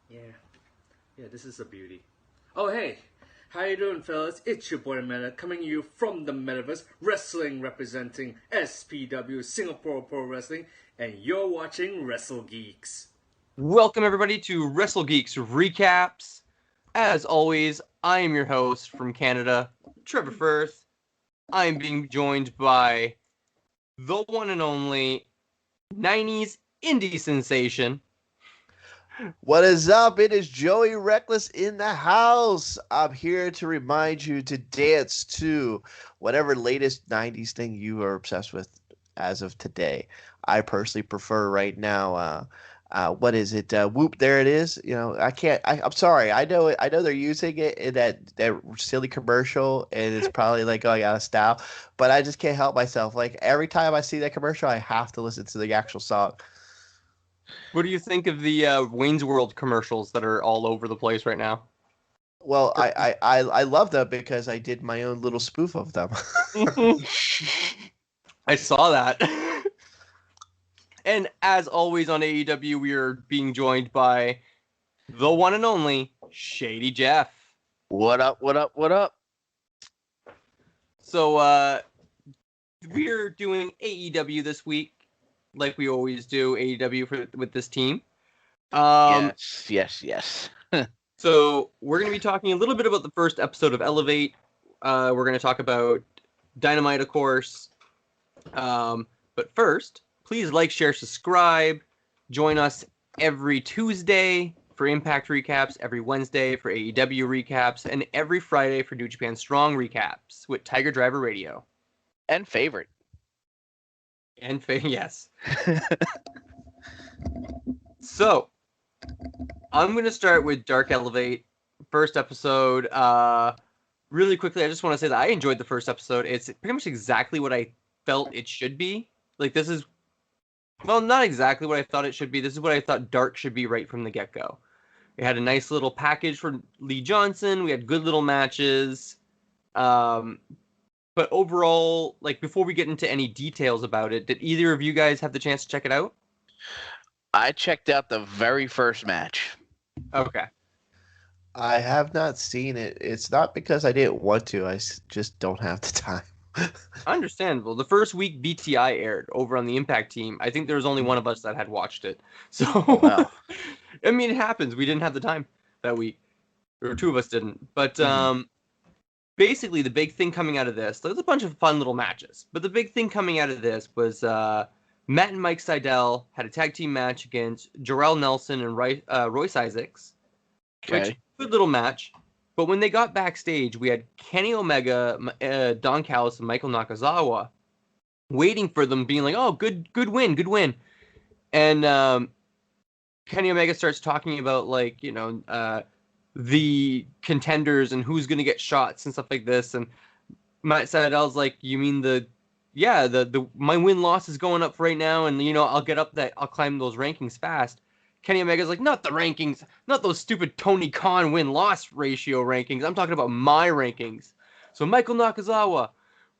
Yeah. Yeah, this is a beauty. Oh, hey. How you doing, fellas? It's your boy Meta, coming to you from the Metaverse, wrestling representing SPW, Singapore Pro Wrestling, and you're watching Wrestle Geeks. Welcome, everybody, to Wrestle Geeks Recaps. As always, I am your host from Canada, Trevor Firth. I am being joined by the one and only 90s indie sensation. What is up? It is Joey Reckless in the house. I'm here to remind you to dance to whatever latest 90s thing you are obsessed with as of today. I personally prefer right now what is it? Whoop, there it is. You know, I'm sorry. I know they're using it in that silly commercial and it's probably like going out of style, but I just can't help myself. Like every time I see that commercial, I have to listen to the actual song. What do you think of the Wayne's World commercials that are all over the place right now? Well, I love them because I did my own little spoof of them. I saw that. And as always on AEW, we are being joined by the one and only Shady Jeff. What up, what up, what up? So, we're doing AEW this week, like we always do, AEW with this team. Yes. So, we're going to be talking a little bit about the first episode of Elevate. We're going to talk about Dynamite, of course. But first, please like, share, subscribe. Join us every Tuesday for Impact recaps, every Wednesday for AEW recaps, and every Friday for New Japan Strong recaps with Tiger Driver Radio. And favorite. Yes. So, I'm going to start with Dark Elevate, first episode. Really quickly, I just want to say that I enjoyed the first episode. It's pretty much exactly what I felt it should be. Like, this is, well, not exactly what I thought it should be. This is what I thought Dark should be right from the get-go. We had a nice little package for Lee Johnson. We had good little matches. But overall, like, before we get into any details about it, did either of you guys have the chance to check it out? I checked out the very first match. Okay. I have not seen it. It's not because I didn't want to. Just don't have the time. Understandable. The first week BTI aired over on the Impact team, I think there was only one of us that had watched it. So, Wow. I mean, it happens. We didn't have the time that week. Or two of us didn't. But basically, the big thing coming out of this, there's a bunch of fun little matches. But the big thing coming out of this was Matt and Mike Sydal had a tag team match against Jarrell Nelson and Royce Isaacs. Okay. Which, good little match. But when they got backstage, we had Kenny Omega, Don Callis, and Michael Nakazawa waiting for them, being like, "Oh, good win." And Kenny Omega starts talking about, like, you know, the contenders and who's going to get shots and stuff like this. And Matt Sydal's like, "You mean the my win-loss is going up right now, and, you know, I'll climb those rankings fast." Kenny Omega's like, "Not the rankings, not those stupid Tony Khan win-loss ratio rankings. I'm talking about my rankings." So Michael Nakazawa,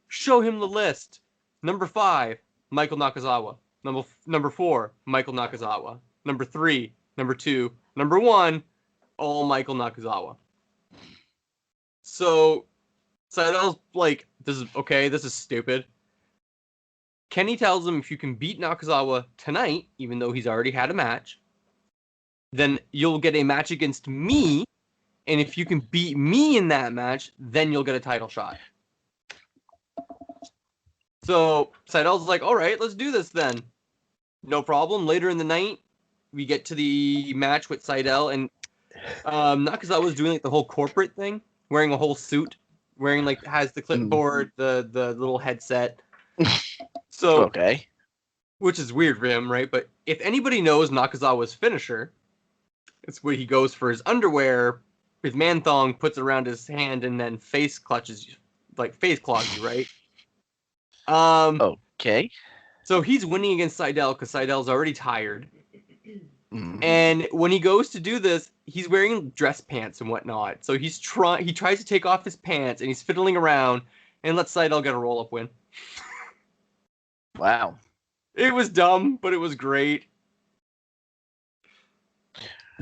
show him the list. Number 5, Michael Nakazawa. Number 4, Michael Nakazawa. Number 3, number 2, number 1, all Michael Nakazawa. So Sydal's like, this is stupid. Kenny tells him, if you can beat Nakazawa tonight, even though he's already had a match, then you'll get a match against me, and if you can beat me in that match, then you'll get a title shot. So Sydal's like, all right, let's do this then. No problem. Later in the night, we get to the match with Sydal, and Nakazawa's doing like the whole corporate thing, wearing a whole suit, has the clipboard, the little headset. So, Okay. Which is weird for him, right? But if anybody knows Nakazawa's finisher, it's where he goes for his underwear, his man thong, puts it around his hand, and then face clogs you, right? Okay. So he's winning against Sydal because Sydal's already tired. Mm. And when he goes to do this, he's wearing dress pants and whatnot. So he tries to take off his pants, and he's fiddling around and lets Sydal get a roll-up win. Wow. It was dumb, but it was great.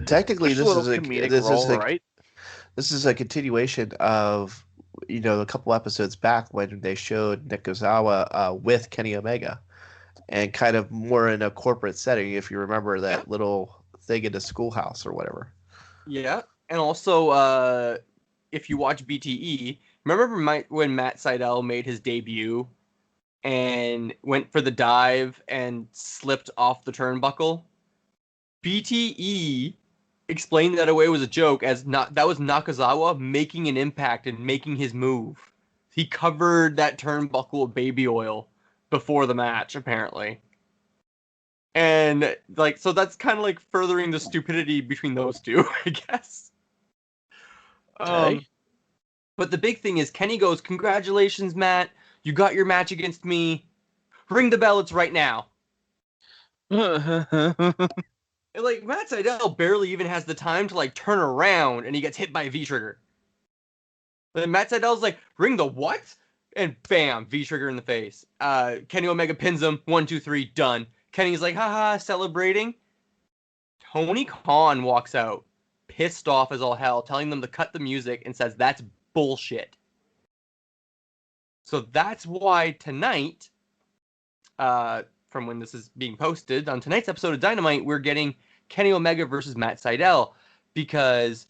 Technically, Just a little comedic role, right? this is a continuation of a couple episodes back when they showed Nick Ozawa with Kenny Omega, and kind of more in a corporate setting. If you remember that little thing in the schoolhouse or whatever. Yeah, and also, if you watch BTE, remember when Matt Sydal made his debut and went for the dive and slipped off the turnbuckle? BTE explained that away was a joke, as that was Nakazawa making an impact and making his move. He covered that turnbuckle with baby oil before the match, apparently. And so that's kind of furthering the stupidity between those two, I guess. Okay. But the big thing is Kenny goes, "Congratulations, Matt. You got your match against me. Ring the bell. It's right now." And Matt Sydal barely even has the time to turn around, and he gets hit by a V-trigger. And Matt Sydal's like, "Ring the what?" And bam, V-trigger in the face. Kenny Omega pins him. 1, 2, 3, done. Kenny's like, haha, celebrating. Tony Khan walks out, pissed off as all hell, telling them to cut the music, and says that's bullshit. So that's why tonight, from when this is being posted, on tonight's episode of Dynamite, we're getting Kenny Omega versus Matt Sydal, because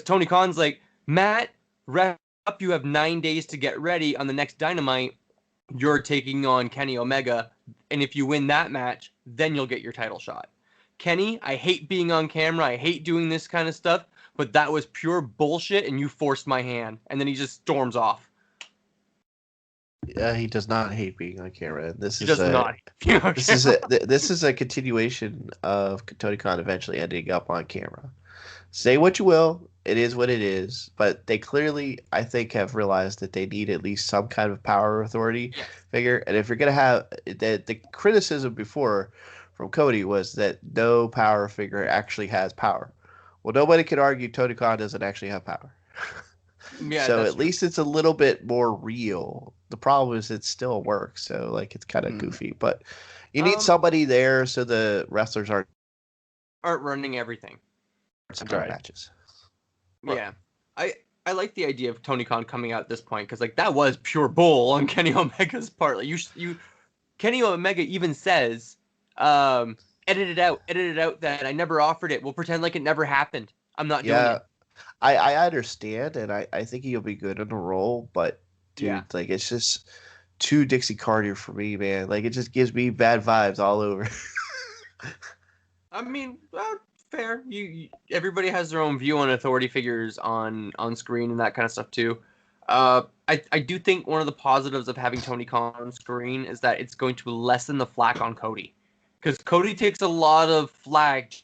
Tony Khan's like, "Matt, wrap up. You have 9 days to get ready. On the next Dynamite, you're taking on Kenny Omega, and if you win that match, then you'll get your title shot. Kenny, I hate being on camera. I hate doing this kind of stuff, but that was pure bullshit, and you forced my hand." And then he just storms off. He does not hate being on camera. This is a continuation of Tony Khan eventually ending up on camera. Say what you will, it is what it is. But they clearly, I think, have realized that they need at least some kind of power authority figure. And if you're gonna have the criticism before from Cody was that no power figure actually has power. Well, nobody can argue Tony Khan doesn't actually have power. Yeah, so at least it's a little bit more real. The problem is it still works, so it's kind of goofy. But you need somebody there so the wrestlers aren't running everything. Matches. Yeah, I like the idea of Tony Khan coming out at this point, because that was pure bull on Kenny Omega's part. Kenny Omega even says, edit it out that I never offered it. We'll pretend like it never happened. I'm not doing it. I understand, and I think he'll be good in the role, but dude, it's just too Dixie Carter for me, man. It just gives me bad vibes all over. I mean, fair. Everybody has their own view on authority figures on screen and that kind of stuff too. I do think one of the positives of having Tony Khan on screen is that it's going to lessen the flack on Cody, because Cody takes a lot of flack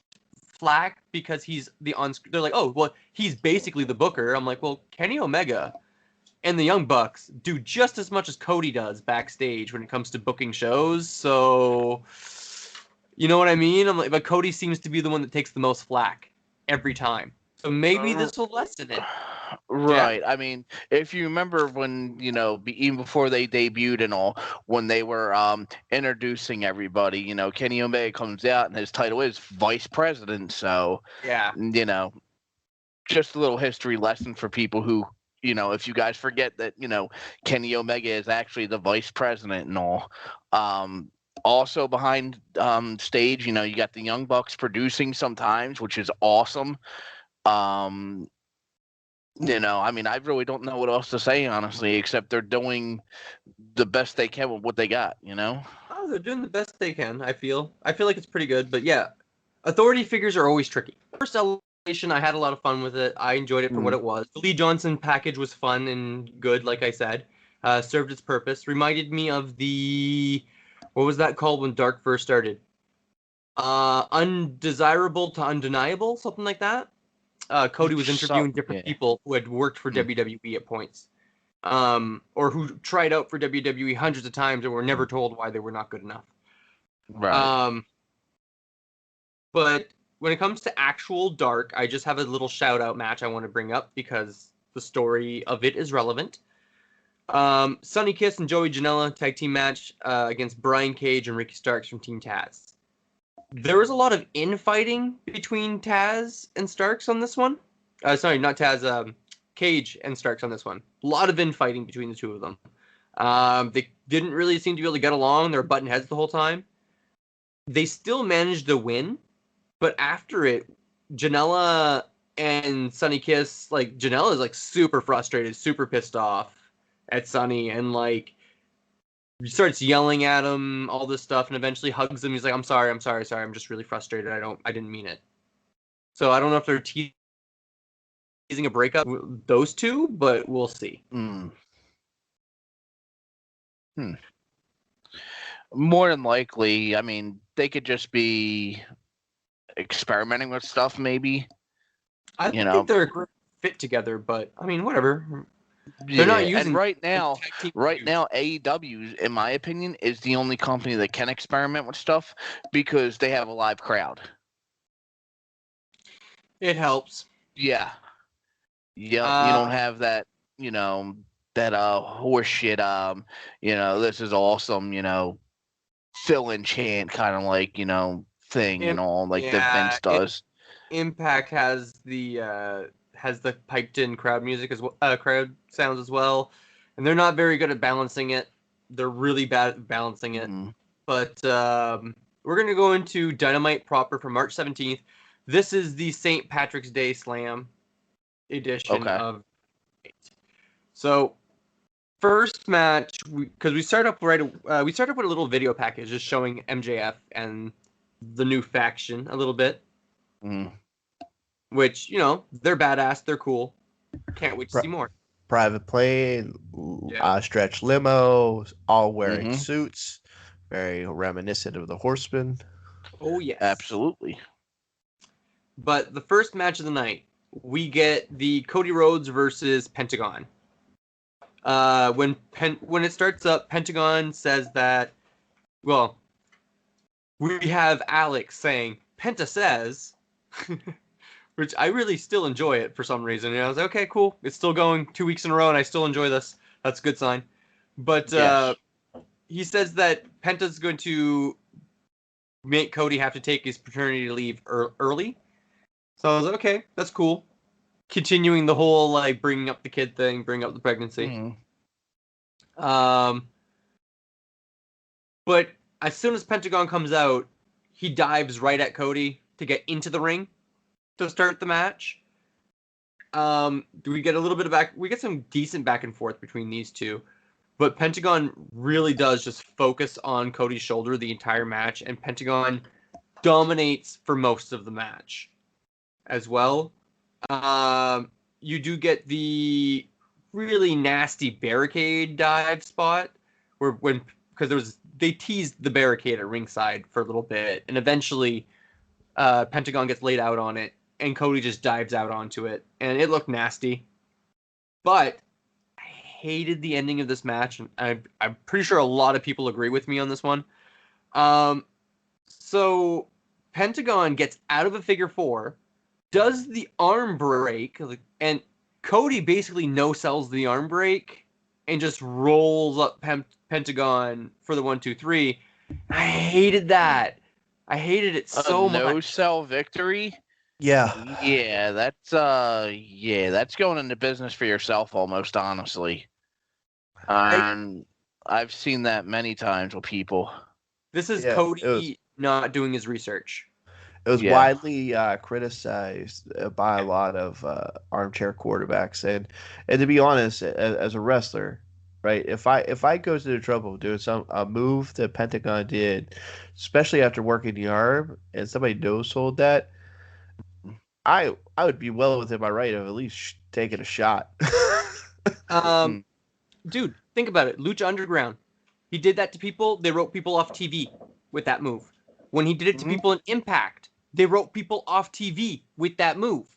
because he's the on. They're like, "Oh, well, he's basically the booker." I'm like, well, Kenny Omega and the Young Bucks do just as much as Cody does backstage when it comes to booking shows. So, you know what I mean? I'm like, but Cody seems to be the one that takes the most flack every time. So maybe this will lessen it. Right. Yeah. I mean, if you remember when, even before they debuted and all, when they were introducing everybody, Kenny Omega comes out and his title is Vice President. So, yeah, just a little history lesson for people who, if you guys forget that, Kenny Omega is actually the Vice President and all. Also behind stage, you got the Young Bucks producing sometimes, which is awesome. I mean, I really don't know what else to say, honestly, except they're doing the best they can with what they got, Oh, they're doing the best they can, I feel like it's pretty good. But yeah, authority figures are always tricky. First Elevation, I had a lot of fun with it. I enjoyed it for what it was. The Lee Johnson package was fun and good, like I said. Served its purpose. Reminded me of what was that called when Dark first started? Undesirable to Undeniable, something like that. Cody was interviewing different people who had worked for WWE at points, or who tried out for WWE hundreds of times and were never told why they were not good enough. Right. But when it comes to actual Dark, I just have a little shout-out match I want to bring up because the story of it is relevant. Sonny Kiss and Joey Janela tag team match against Brian Cage and Ricky Starks from Team Taz. There was a lot of infighting between Taz and Starks on this one. Sorry, not Taz. Cage and Starks on this one. A lot of infighting between the two of them. They didn't really seem to be able to get along. They were butting heads the whole time. They still managed to win, but after it, Janela and Sonny Kiss, like, Janela is like super frustrated, super pissed off at Sonny, and like starts yelling at him, all this stuff, and eventually hugs him. He's like, I'm sorry, I'm just really frustrated. I didn't mean it. So I don't know if they're teasing a breakup, those two, but we'll see. More than likely, I mean, they could just be experimenting with stuff, maybe. I think they're a great fit together, but I mean, whatever. They're not using. And right now, AEW, in my opinion, is the only company that can experiment with stuff because they have a live crowd. It helps. Yeah. Yeah. You don't have that, that horse shit, this is awesome, fill-in chant kind of like, thing, that Vince does. Impact has the piped in crowd music as well, crowd sounds as well, and they're not very good at balancing it. They're really bad at balancing it. But we're gonna go into Dynamite proper for March 17th. This is the St. Patrick's Day Slam edition of. So first match, because we start up with a little video package just showing MJF and the new faction a little bit. Which, they're badass, they're cool. Can't wait to see more. Private plane, stretch limo, all wearing suits. Very reminiscent of the Horsemen. Oh, yes. Absolutely. But the first match of the night, we get the Cody Rhodes versus Pentagon. When it starts up, Pentagon says that, well, we have Alex saying, Penta says... Which I really still enjoy it for some reason. I was like, okay, cool. It's still going 2 weeks in a row, and I still enjoy this. That's a good sign. But he says that Penta's going to make Cody have to take his paternity leave early. So I was like, okay, that's cool. Continuing the whole, like, bringing up the kid thing, bringing up the pregnancy. But as soon as Pentagon comes out, he dives right at Cody to get into the ring to start the match. We get a little bit of we get some decent back and forth between these two, but Pentagon really does just focus on Cody's shoulder the entire match, and Pentagon dominates for most of the match as well. You do get the really nasty barricade dive spot because they teased the barricade at ringside for a little bit, and eventually Pentagon gets laid out on it, and Cody just dives out onto it, and it looked nasty. But I hated the ending of this match, and I'm pretty sure a lot of people agree with me on this one. So Pentagon gets out of a figure four, does the arm break, and Cody basically no-sells the arm break and just rolls up Pentagon for the 1-2-3. I hated that. I hated it so much. No-sell victory? Yeah. Yeah, that's going into business for yourself almost, honestly. I've seen that many times with people. This is Cody not doing his research. It was widely criticized by a lot of armchair quarterbacks, and to be honest, as a wrestler, right? If I go to the trouble of doing a move that Pentagon did, especially after working the arm, and somebody no-sold that, I would be well within my right of at least taking a shot. Dude, think about it. Lucha Underground. He did that to people. They wrote people off TV with that move. When he did it to people in Impact, they wrote people off TV with that move.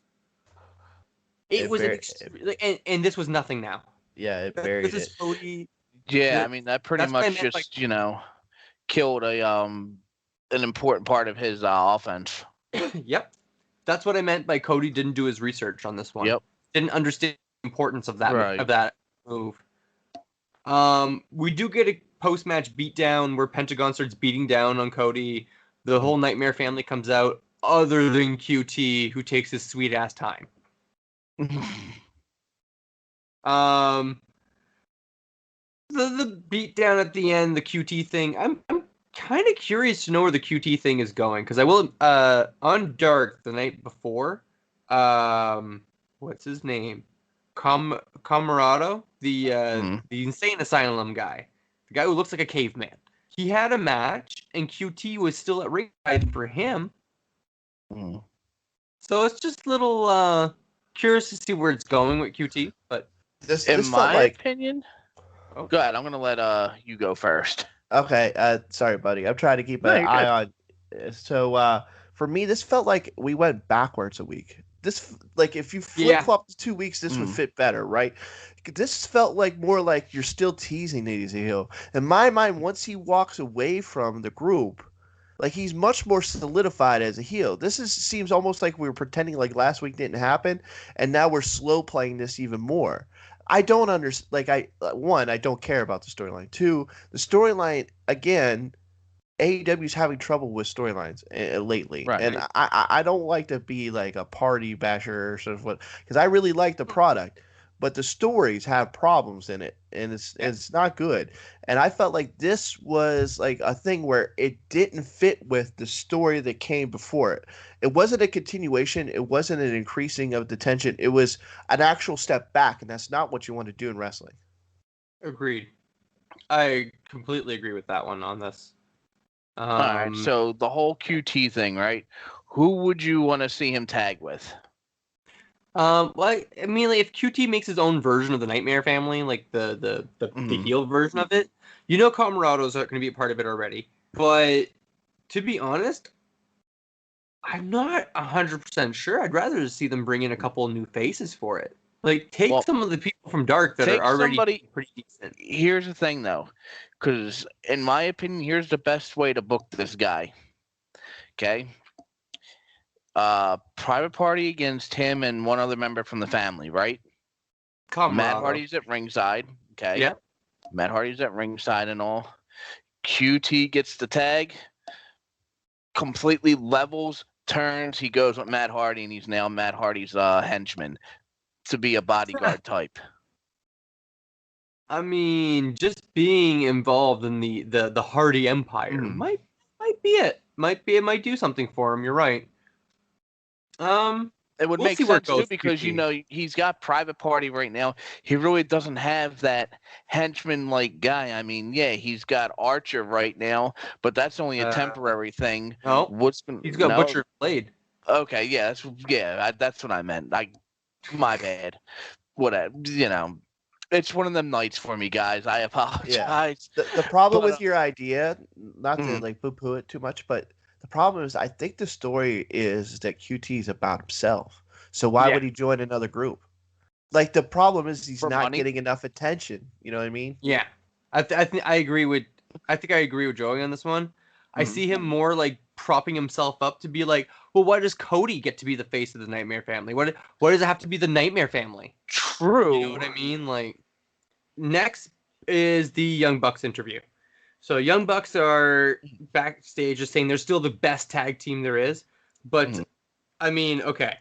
It was and this was nothing now. Yeah, it buried it. Cody, yeah, I mean that pretty much just killed an important part of his offense. Yep. That's what I meant by Cody didn't do his research on this one. Yep. Didn't understand the importance of that move. We do get a post-match beatdown where Pentagon starts beating down on Cody. the whole Nightmare family comes out, other than QT, who takes his sweet ass time. The beatdown at the end, the QT thing. I'm kind of curious to know where the QT thing is going, because I will on Dark the night before, what's his name? Camarado, the insane asylum guy, the guy who looks like a caveman. He had a match, and QT was still at ringside for him. So it's just a little curious to see where it's going with QT. But in my opinion, go ahead. I'm gonna let you go first. Okay, sorry, buddy. I'm trying to keep an eye on. So for me, this felt like we went backwards a week. This, like, if you flip flop the 2 weeks, this would fit better, right? This felt like more like you're still teasing that he's a heel. In my mind, once he walks away from the group, like, he's much more solidified as a heel. Seems almost like we were pretending like last week didn't happen, and now we're slow playing this even more. I don't understand. Like, I don't care about the storyline. 2, the storyline, again, AEW's having trouble with storylines lately, right, and I don't like to be like a party basher or sort of what, because I really like the product, but the stories have problems in it, and it's not good. And I felt like this was like a thing where it didn't fit with the story that came before it. It wasn't a continuation. It wasn't an increasing of the tension. It was an actual step back, and that's not what you want to do in wrestling. Agreed. I completely agree with that one on this. All right, so the whole QT thing, right? Who would you want to see him tag with? Well, I mean, like, if QT makes his own version of the Nightmare family, like the heel version of it, Camarados are going to be a part of it already. But to be honest, I'm not 100% sure. I'd rather see them bring in a couple of new faces for it. Like, take some of the people from Dark that are already pretty decent. Here's the thing, though, because in my opinion, here's the best way to book this guy. Okay? Private Party against him and one other member from the family, right? Matt Hardy's at ringside. Okay? Yeah. Matt Hardy's at ringside and all. QT gets the tag, completely levels, turns. He goes with Matt Hardy, and he's now Matt Hardy's henchman to be a bodyguard type. I mean, just being involved in the Hardy Empire might be it. It might do something for him. You're right. It would make sense too, because he's got Private Party right now. He really doesn't have that henchman like guy. I mean, he's got Archer right now, but that's only a temporary thing. No, he's got Butcher Blade. Okay, that's what I meant. My bad. Whatever, it's one of them nights for me, guys. I apologize. Yeah. The problem with your idea, not to like poo-poo it too much, but the problem is I think the story is that QT is about himself. So why would he join another group? Like, the problem is he's not getting enough attention. You know what I mean? Yeah, I think I agree with Joey on this one. I see him more like propping himself up to be like, well, why does Cody get to be the face of the Nightmare family? Why does it have to be the Nightmare family? True. You know what I mean? Like, next is the Young Bucks interview. So Young Bucks are backstage just saying they're still the best tag team there is. But, I mean, okay.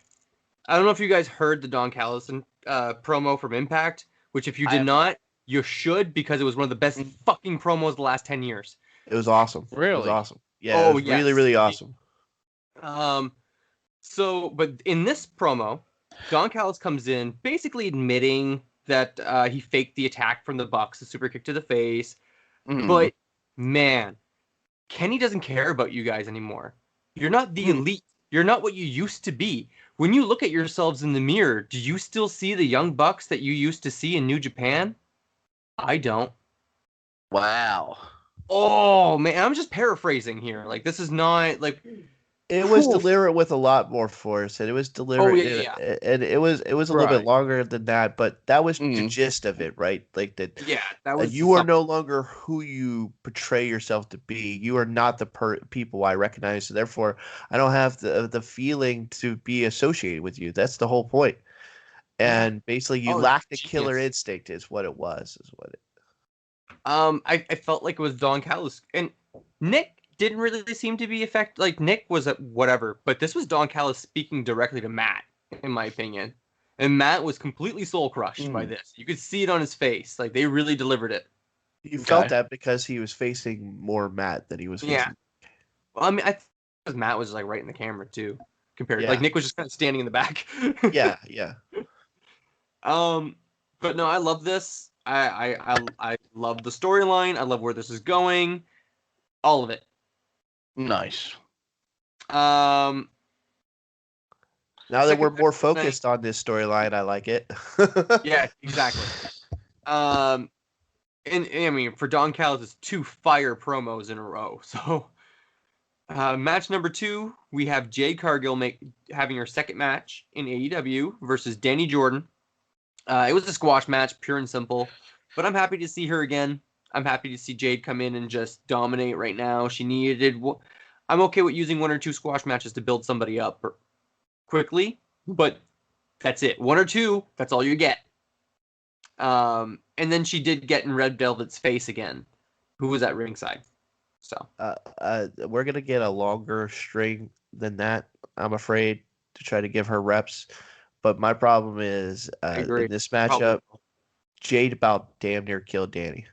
I don't know if you guys heard the Don Callis promo from Impact, which if you did not, you should, because it was one of the best fucking promos of the last 10 years. It was awesome. Really? It was awesome. Yeah, it was really, really awesome. So, but in this promo, Don Callis comes in basically admitting that he faked the attack from the Bucks, the super kick to the face. But, man, Kenny doesn't care about you guys anymore. You're not the elite. You're not what you used to be. When you look at yourselves in the mirror, do you still see the Young Bucks that you used to see in New Japan? I don't. Wow. Oh, man, I'm just paraphrasing here. Like, this is not, like... It was deliberate with a lot more force, and it was deliberate. And it was a little bit longer than that, but that was the gist of it, right? Like that. Yeah, that was. You are no longer who you portray yourself to be. You are not the people I recognize. So therefore, I don't have the feeling to be associated with you. That's the whole point. And basically, you lack the killer instinct. Is what it was. Is what it. I felt like it was Don Callis and Nick. didn't really seem to be effect. Like Nick was whatever, but this was Don Callis speaking directly to Matt, in my opinion, and Matt was completely soul crushed by this. You could see it on his face. Like they really delivered it. You felt that because he was facing more Matt than he was facing. Yeah. Well, I mean, I think because Matt was like right in the camera too, compared like Nick was just kind of standing in the back. Yeah. But no, I love this. I love the storyline. I love where this is going. All of it. Nice. Now that we're more focused on this storyline, I like it. Yeah, exactly. And I mean, for Don Callis, it's 2 fire promos in a row. So, match number 2, we have Jade Cargill having her second match in AEW versus Danny Jordan. It was a squash match, pure and simple, but I'm happy to see her again. I'm happy to see Jade come in and just dominate right now. She needed. I'm okay with using 1 or 2 squash matches to build somebody up quickly, but that's it. 1 or 2, that's all you get. And then she did get in Red Velvet's face again, who was at ringside. So we're gonna get a longer string than that, I'm afraid, to try to give her reps. But my problem is in this matchup, Jade about damn near killed Danny.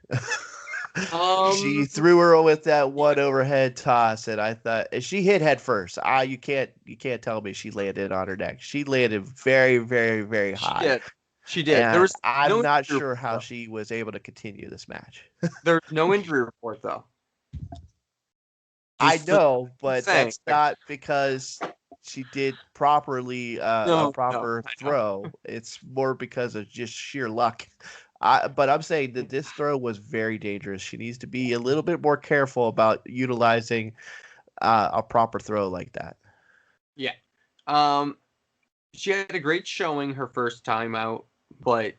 She threw her with that one overhead toss, and I thought she hit head first. You can't tell me she landed on her neck. She landed very, very, very high. She did. I'm not sure how she was able to continue this match. There's no injury report though. I know, but that's not because she did properly a proper throw. It's more because of just sheer luck. But I'm saying that this throw was very dangerous. She needs to be a little bit more careful about utilizing a proper throw like that. Yeah. She had a great showing her first time out, but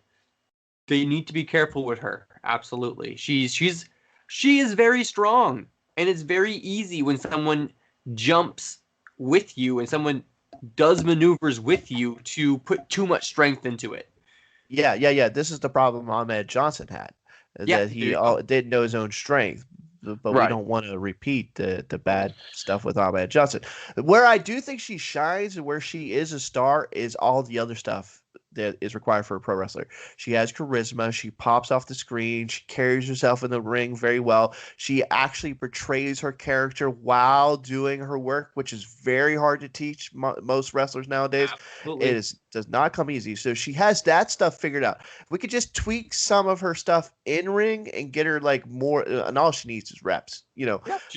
they need to be careful with her. Absolutely. She is very strong, and it's very easy when someone jumps with you and someone does maneuvers with you to put too much strength into it. Yeah. This is the problem Ahmed Johnson had. That he didn't know his own strength. But we don't want to repeat the bad stuff with Ahmed Johnson. Where I do think she shines and where she is a star is all the other stuff that is required for a pro wrestler. She has charisma. She pops off the screen. She carries herself in the ring very well. She actually portrays her character while doing her work, which is very hard to teach most wrestlers nowadays. Absolutely. It does not come easy. So she has that stuff figured out. If we could just tweak some of her stuff in ring and get her like more, and all she needs is reps.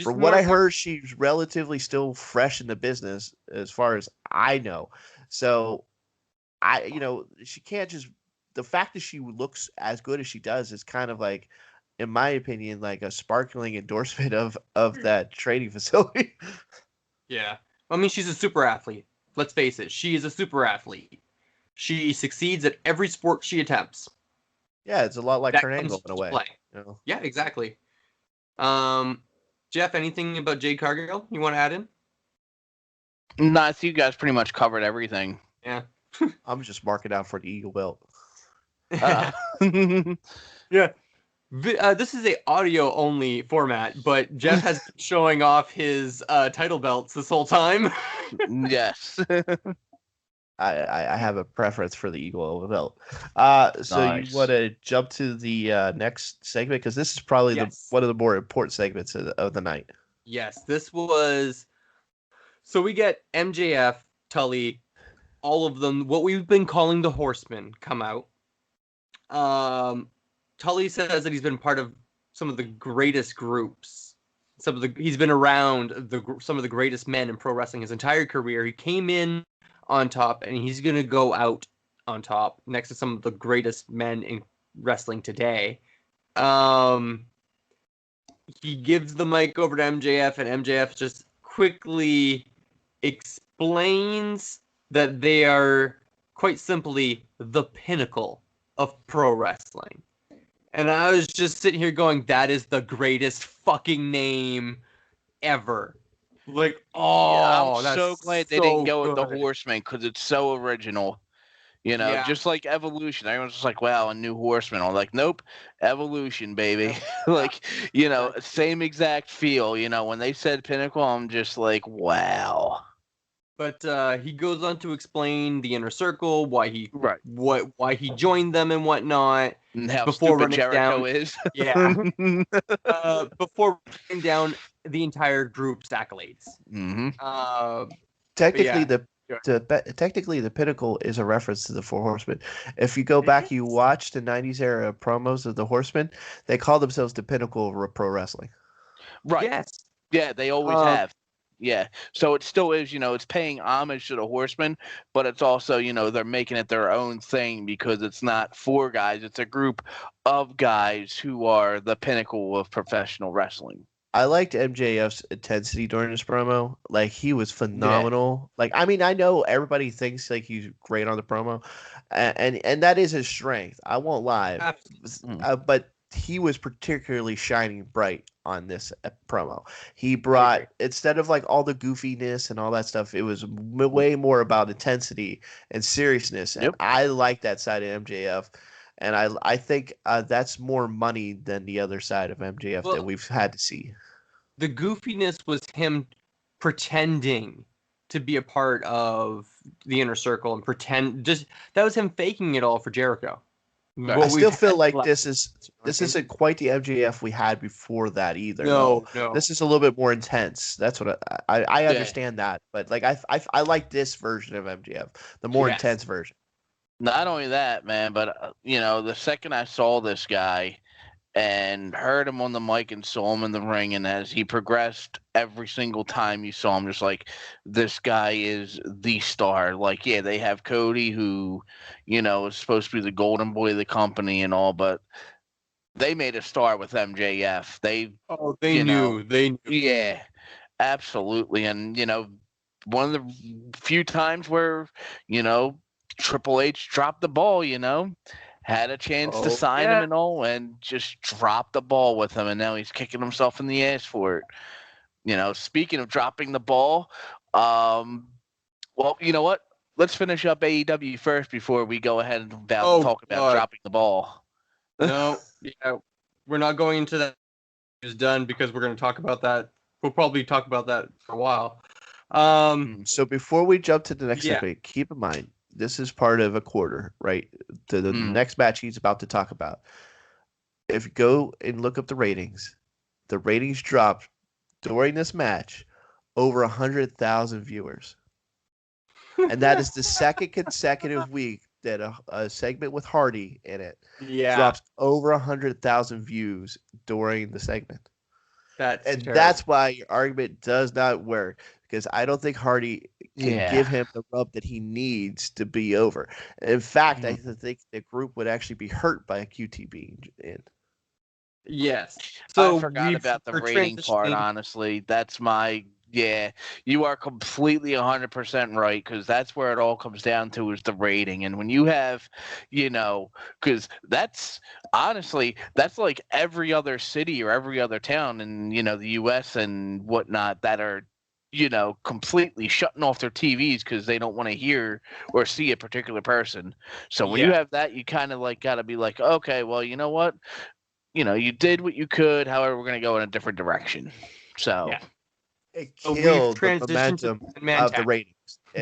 For what I heard, she's relatively still fresh in the business as far as I know. So she can't just, the fact that she looks as good as she does is kind of like, in my opinion, like a sparkling endorsement of that training facility. Yeah. I mean, she's a super athlete. Let's face it. She is a super athlete. She succeeds at every sport she attempts. Yeah, it's a lot like Kurt Angle in a way. Yeah, exactly. Jeff, anything about Jade Cargill you want to add in? No, I think you guys pretty much covered everything. Yeah. I'm just marking out for the Eagle belt. Yeah. This is a audio only format, but Jeff has been showing off his title belts this whole time. Yes. I have a preference for the Eagle belt. So nice. You want to jump to the next segment? Because this is probably one of the more important segments of the night. Yes, this was... So we get MJF, Tully, all of them, what we've been calling the Horsemen, come out. Tully says that he's been part of some of the greatest groups. He's been around some of the greatest men in pro wrestling his entire career. He came in on top, and he's going to go out on top next to some of the greatest men in wrestling today. He gives the mic over to MJF, and MJF just quickly explains that they are, quite simply, the pinnacle of pro wrestling. And I was just sitting here going, that is the greatest fucking name ever. Like, I'm so glad they didn't go with the Horseman, because it's so original. You know, Yeah. just like Evolution. Everyone's just like, wow, a new Horseman. I'm like, nope, Evolution, baby. Like, you know, same exact feel. You know, when they said Pinnacle, I'm just like, wow. But he goes on to explain the Inner Circle, why he joined them and whatnot. And how before stupid running Jericho down, is. Yeah. Before running down the entire group's accolades. Mm-hmm. Technically, yeah. technically the Pinnacle is a reference to the Four Horsemen. If you go back, you watch the '90s era promos of the Horsemen. They call themselves the Pinnacle of Pro Wrestling. Right. Yes. Yeah, they always have. Yeah. So it still is, you know, it's paying homage to the Horsemen, but it's also, you know, they're making it their own thing because it's not four guys, it's a group of guys who are the pinnacle of professional wrestling. I liked MJF's intensity during this promo. Like, he was phenomenal. Like, I mean, I know everybody thinks like he's great on the promo, and that is his strength. I won't lie, but he was particularly shining bright on this promo. He brought, instead of like all the goofiness and all that stuff, it was way more about intensity and seriousness. And I like that side of MJF. And I think that's more money than the other side of MJF that we've had to see. The goofiness was him pretending to be a part of the Inner Circle and that was him faking it all for Jericho. I still feel like this isn't quite the MJF we had before that either. No. This is a little bit more intense. That's what I understand that, but like I like this version of MJF, the more intense version. Not only that, man, but you know, the second I saw this guy and heard him on the mic and saw him in the ring, and as he progressed every single time you saw him, just like, this guy is the star. Like, yeah, they have Cody, who, you know, is supposed to be the golden boy of the company and all, but they made a star with MJF. They knew. Yeah, absolutely. And, you know, one of the few times where, you know, Triple H dropped the ball, you know, had a chance to sign him and all, and just dropped the ball with him, and now he's kicking himself in the ass for it. You know, speaking of dropping the ball, well, you know what? Let's finish up AEW first before we go ahead and talk about dropping the ball. No, we're not going into that. It's done because we're going to talk about that. We'll probably talk about that for a while. So before we jump to the next segment, keep in mind, this is part of a quarter, right? The next match he's about to talk about. If you go and look up the ratings dropped during this match over 100,000 viewers. And that is the second consecutive week that a segment with Hardy in it drops over 100,000 views during the segment. That's why your argument does not work, because I don't think Hardy can give him the rub that he needs to be over. In fact, I think the group would actually be hurt by a QT being in. Yes. So I forgot about the rating part, honestly. That's my... Yeah, you are completely 100% right, because that's where it all comes down to, is the rating. And when you have, you know, because that's honestly, that's like every other city or every other town in, you know, the U.S. and whatnot that are, you know, completely shutting off their TVs because they don't want to hear or see a particular person. So when you have that, you kind of like got to be like, okay, well, you know what? You know, you did what you could. However, we're going to go in a different direction. So... It killed the momentum of the ratings.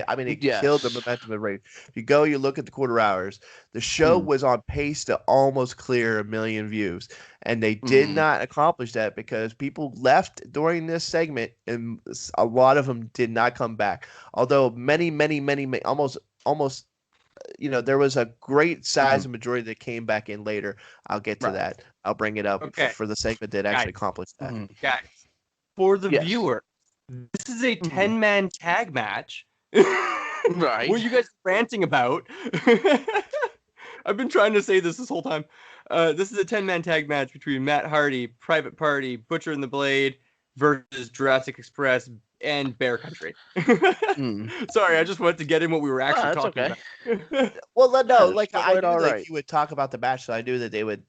I mean, it killed the momentum of the ratings. If you go, you look at the quarter hours, the show was on pace to almost clear 1 million views. And they did not accomplish that because people left during this segment, and a lot of them did not come back. Although many, almost, you know, there was a great size majority that came back in later. I'll get to that. I'll bring it up for the segment that actually accomplished that. Guys, for the viewer, this is a 10-man tag match. Right. What are you guys ranting about? I've been trying to say this whole time. This is a 10-man tag match between Matt Hardy, Private Party, Butcher and the Blade versus Jurassic Express and Bear Country. Sorry, I just wanted to get in what we were actually talking about. Well, no, like I knew like you would talk about the match, so I knew that they would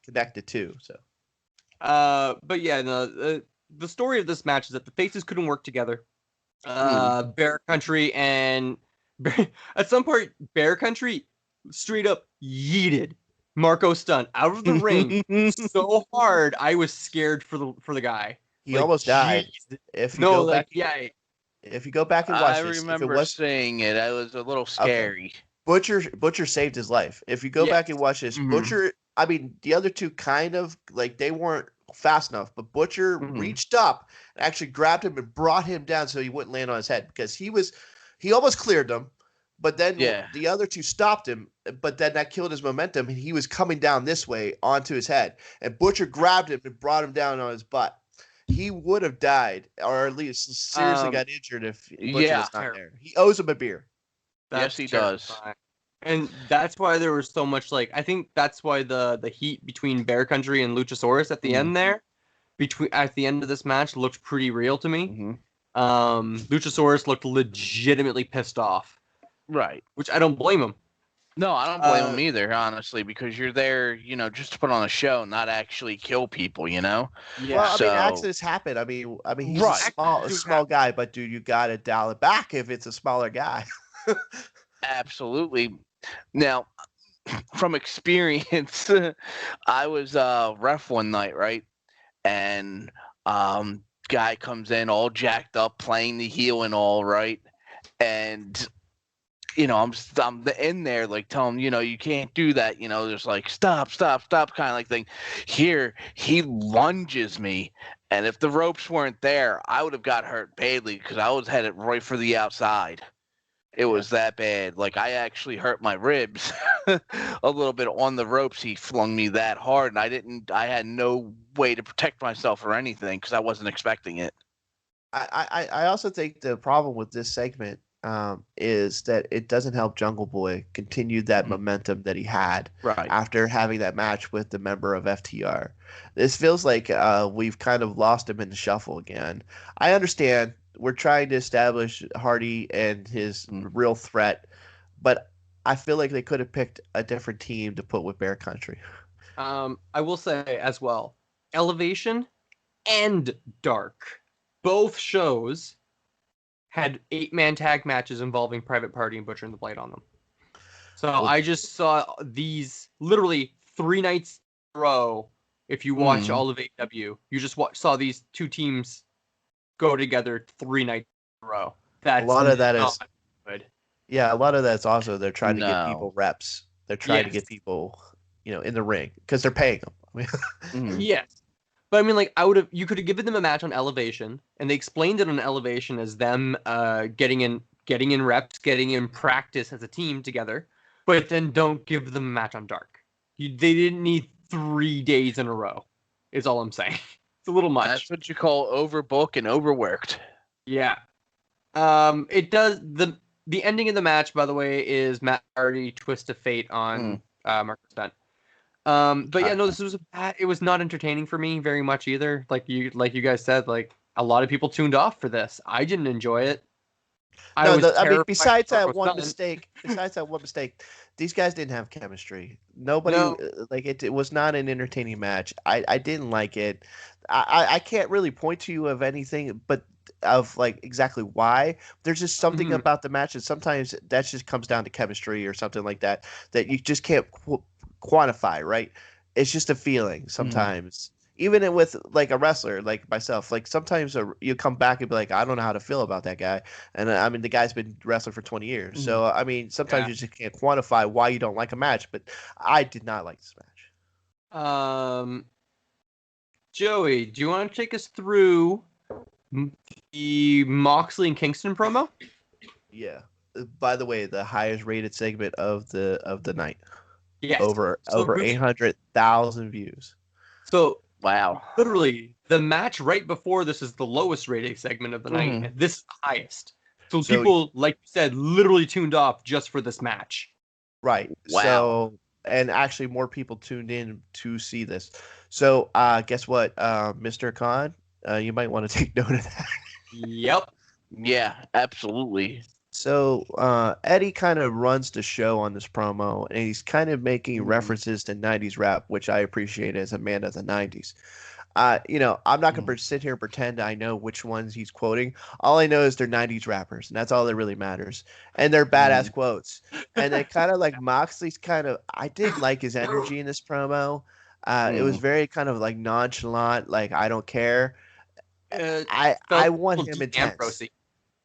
connect it too. So, but yeah, no. The story of this match is that the faces couldn't work together. Bear Country and At some point, Bear Country straight up yeeted Marco Stunt out of the ring so hard I was scared for the guy. He almost died. jeez. If you No, go like back, yeah, if you go back and I watch this, if it remember was seeing it. I was a little scary. Butcher saved his life. If you go Yes. back and watch this, Mhm. Butcher, I mean, the other two kind of like they weren't fast enough, but Butcher Mhm. reached up and actually grabbed him and brought him down so he wouldn't land on his head because he almost cleared them, but then Yeah. the other two stopped him, but then that killed his momentum and he was coming down this way onto his head, and Butcher grabbed him and brought him down on his butt. He would have died, or at least seriously got injured if Butcher yeah. was not there. He owes him a beer. Yes, he does. terrifying. And that's why there was so much like I think that's why the heat between Bear Country and Luchasaurus at the end there, at the end of this match looked pretty real to me. Mhm. Luchasaurus looked legitimately pissed off, Right. which I don't blame him. No, I don't blame him either, honestly, because you're there, just to put on a show, not actually kill people, Well, I So- mean, accidents happen. I mean, he's Right. a small guy, but dude, you gotta dial it back if it's a smaller guy. Absolutely. Now, from experience, I was ref one night, right? And guy comes in all jacked up, playing the heel and all, right? And I'm in there like telling him, you can't do that. There's like stop kind of like thing. Here he lunges me, and if the ropes weren't there, I would have got hurt badly because I was headed right for the outside. It was that bad. Like I actually hurt my ribs a little bit on the ropes. He flung me that hard, and I had no way to protect myself or anything because I wasn't expecting it. I also think the problem with this segment is that it doesn't help Jungle Boy continue that momentum that he had Right. after having that match with the member of FTR. This feels like we've kind of lost him in the shuffle again. I understand we're trying to establish Hardy and his real threat, but I feel like they could have picked a different team to put with Bear Country. I will say as well, Elevation and Dark, both shows had 8-man tag matches involving Private Party and Butcher and the Blade on them. So I just saw these literally 3 nights in a row. If you watch all of AEW, you just saw these two teams go together 3 nights in a row. That's A lot of that is good. Yeah, a lot of that's also they're trying to get No. people reps. They're trying to get people, in the ring because they're paying them. I mean, Yes. But I mean, like, you could have given them a match on Elevation, and they explained it on Elevation as them getting in reps, getting in practice as a team together, but then don't give them a match on Dark. They didn't need 3 days in a row, is all I'm saying. It's a little much. That's what you call overbook and overworked. Yeah. It does, the ending of the match, by the way, is Matt Hardy twist of fate on Marco Stunt. But yeah, no, it was not entertaining for me very much either. Like you guys said, like a lot of people tuned off for this. I didn't enjoy it. I mean, terrified besides that Marco one Stunt. mistake, these guys didn't have chemistry. Nobody No. it was not an entertaining match. I didn't like it. I can't really point to you of anything, but of like exactly why. There's just something about the match, and sometimes that just comes down to chemistry or something like that you just can't quantify, right? It's just a feeling sometimes. Even with like a wrestler like myself, like sometimes you come back and be like, I don't know how to feel about that guy. And I mean, the guy's been wrestling for 20 years. So, I mean, sometimes you just can't quantify why you don't like a match, but I did not like this match. Joey, do you want to take us through the Moxley and Kingston promo? Yeah. By the way, the highest rated segment of the night. Yes. Over 800,000 views. So Wow. literally, the match right before this is the lowest rated segment of the night, and this is the highest. So people, like you said, literally tuned off just for this match. Right. Wow. So, and actually more people tuned in to see this. So, guess what, Mr. Khan? You might want to take note of that. Yep. Yeah, absolutely. So Eddie kind of runs the show on this promo, and he's kind of making references to 90s rap, which I appreciate as a man of the 90s. I'm not gonna sit here and pretend I know which ones he's quoting. All I know is they're '90s rappers, and that's all that really matters. And they're badass quotes. And then kind of like Moxley's I did like his energy in this promo. It was very kind of like nonchalant, like I don't care. I Felt want a him little Dean intense. Ambrose-y.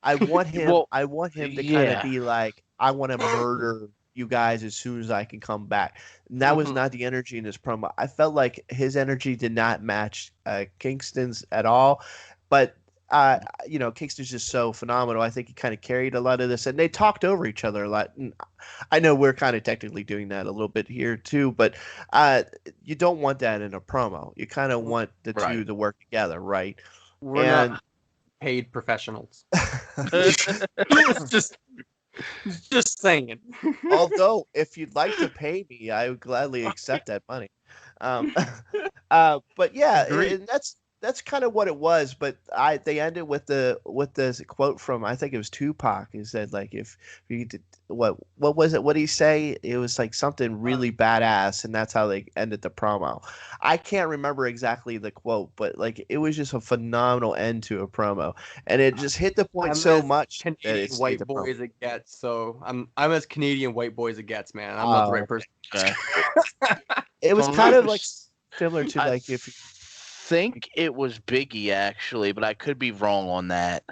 I want him. Well, I want him to kind of be like, I want to murder you guys as soon as I can come back. And that was not the energy in this promo. I felt like his energy did not match Kingston's at all. But Kingston's just so phenomenal. I think he kind of carried a lot of this, and they talked over each other a lot. And I know we're kind of technically doing that a little bit here too, but you don't want that in a promo. You kind of want the two to work together, right? We're not paid professionals. just saying. Although, if you'd like to pay me, I would gladly accept that money. But yeah, and that's kind of what it was. But they ended with this quote from, I think it was Tupac. He said like, if you did, what was it? What did he say? It was like something really badass, and that's how they ended the promo. I can't remember exactly the quote, but like it was just a phenomenal end to a promo, and it just hit the point so much. Canadian white boy as it gets. So I'm as Canadian white boy as it gets, man. I'm not the right person. It was kind of like similar to like if you think it was Biggie actually, but I could be wrong on that.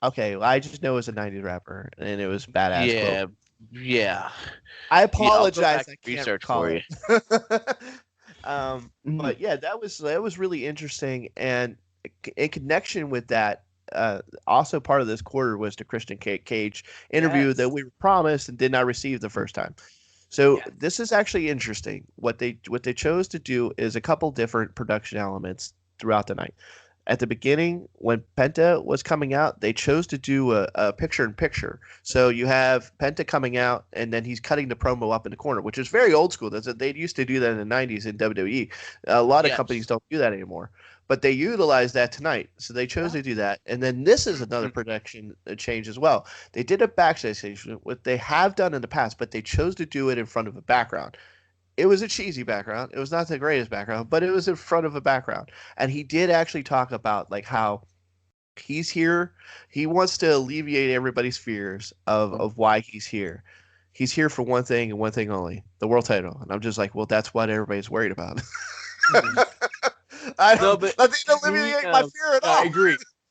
Okay, well, I just know it was a '90s rapper, and it was badass. Yeah, quote. yeah. I apologize. I can't research recall for you. But yeah, that was really interesting, and in connection with that, also part of this quarter was the Christian Cage interview that we were promised and did not receive the first time. So this is actually interesting. What they chose to do is a couple different production elements throughout the night. At the beginning, when Penta was coming out, they chose to do a picture-in-picture. So you have Penta coming out, and then he's cutting the promo up in the corner, which is very old school. They used to do that in the '90s in WWE. A lot of companies don't do that anymore, but they utilized that tonight. So they chose to do that. And then this is another production change as well. They did a backstage station, what they have done in the past, but they chose to do it in front of a background. It was a cheesy background. It was not the greatest background, but it was in front of a background. And he did actually talk about like how he's here. He wants to alleviate everybody's fears of why he's here. He's here for one thing and one thing only, the world title. And I'm just like, well, that's what everybody's worried about. I don't alleviate my fear at all.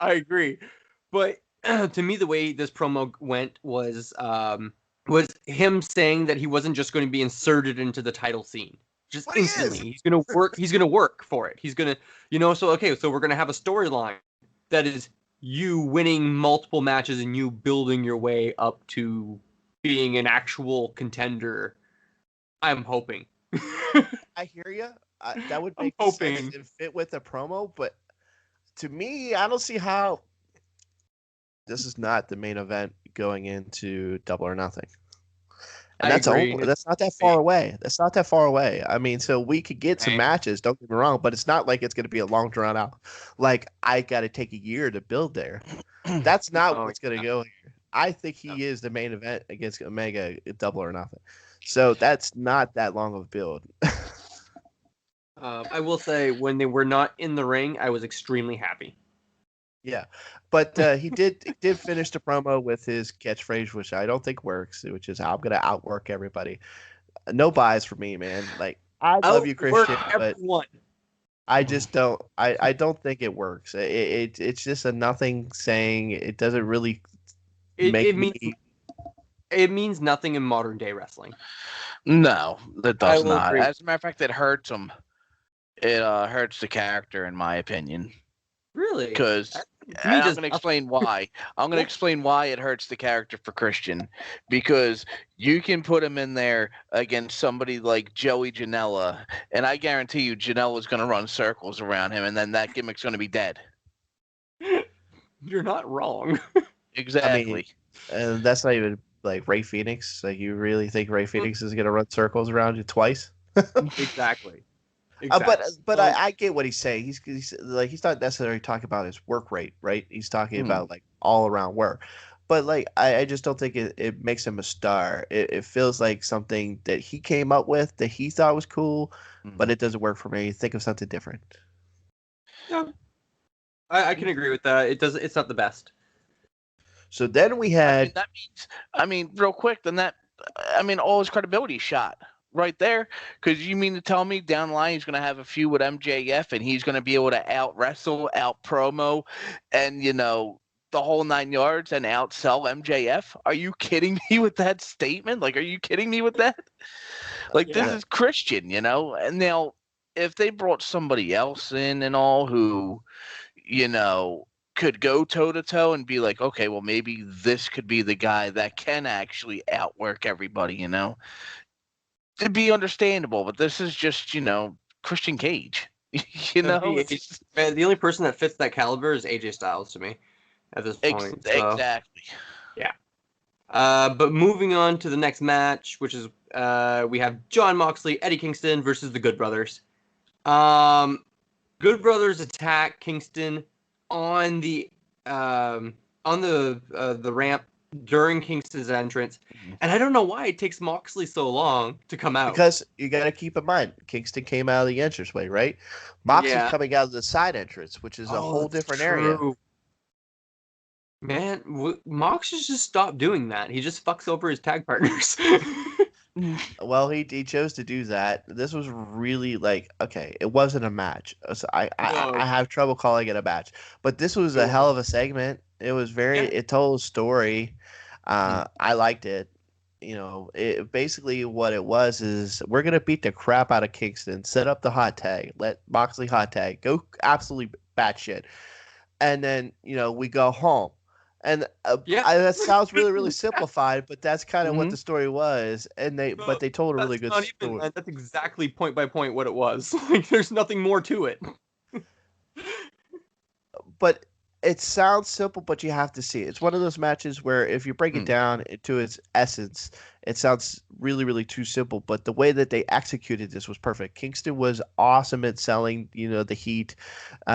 I agree. But to me, the way this promo went was him saying that he wasn't just going to be inserted into the title scene just instantly. He's going to work. He's going to work for it. He's going to, so we're going to have a storyline that is you winning multiple matches and you building your way up to being an actual contender. I'm hoping. I hear you. That would make sense and fit with the promo, but to me, I don't see how this is not the main event going into Double or Nothing. And that's not that far away. That's not that far away. I mean, so we could get some matches, don't get me wrong, but it's not like it's going to be a long drawn out. Like, I got to take a year to build there. That's not what's going to go here. I think he is the main event against Omega at Double or Nothing. So that's not that long of a build. I will say, when they were not in the ring, I was extremely happy. Yeah, but he did finish the promo with his catchphrase, which I don't think works, which is "I'm gonna outwork everybody." No buys for me, man. Like, I love you, Christian, but I just don't. I don't think it works. It's just a nothing saying. It doesn't really make me. It means nothing in modern day wrestling. No, that does not. Agree. As a matter of fact, it hurts him. It hurts the character, in my opinion. Really? Because I'm going to explain why. I'm going to explain why it hurts the character for Christian. Because you can put him in there against somebody like Joey Janela, and I guarantee you Janela's going to run circles around him, and then that gimmick's going to be dead. You're not wrong. Exactly. I mean, that's not even like Ray Phoenix. Like, you really think Ray Phoenix is going to run circles around you twice? Exactly. But I get what he's saying. He's not necessarily talking about his work rate, right? He's talking about like all around work. But like I just don't think it makes him a star. It feels like something that he came up with that he thought was cool, but it doesn't work for me. Think of something different. Yeah, I can agree with that. It's not the best. So then we had real quick, then all his credibility shot right there. Because you mean to tell me down the line he's going to have a feud with MJF and he's going to be able to out wrestle, out promo, and the whole 9 yards and outsell MJF? Are you kidding me with that statement? Like, are you kidding me with that? Like, this is Christian, And now, if they brought somebody else in and all who, could go toe to toe and be like, okay, well, maybe this could be the guy that can actually outwork everybody, It'd be understandable, but this is just, Christian Cage. The only person that fits that caliber is AJ Styles to me at this point. Exactly. Yeah. But moving on to the next match, which is we have Jon Moxley, Eddie Kingston versus the Good Brothers. Good Brothers attack Kingston on the ramp during Kingston's entrance, and I don't know why it takes Moxley so long to come out. Because you got to keep in mind, Kingston came out of the entranceway, right? Moxley's coming out of the side entrance, which is a whole different area. Man, Mox just stopped doing that. He just fucks over his tag partners. Well, he chose to do that. This was really okay, it wasn't a match. So I have trouble calling it a match, but this was a hell of a segment. It was it told a story. I liked it. It basically what it was is we're gonna beat the crap out of Kingston, set up the hot tag, let Moxley hot tag, go absolutely batshit, and then we go home. And that sounds really, really simplified, but that's kind of what the story was. And they told a really good story. That's exactly point by point what it was. Like, there's nothing more to it. But it sounds simple, but you have to see it. It's one of those matches where if you break it down into its essence, it sounds really, really too simple. But the way that they executed this was perfect. Kingston was awesome at selling, the heat,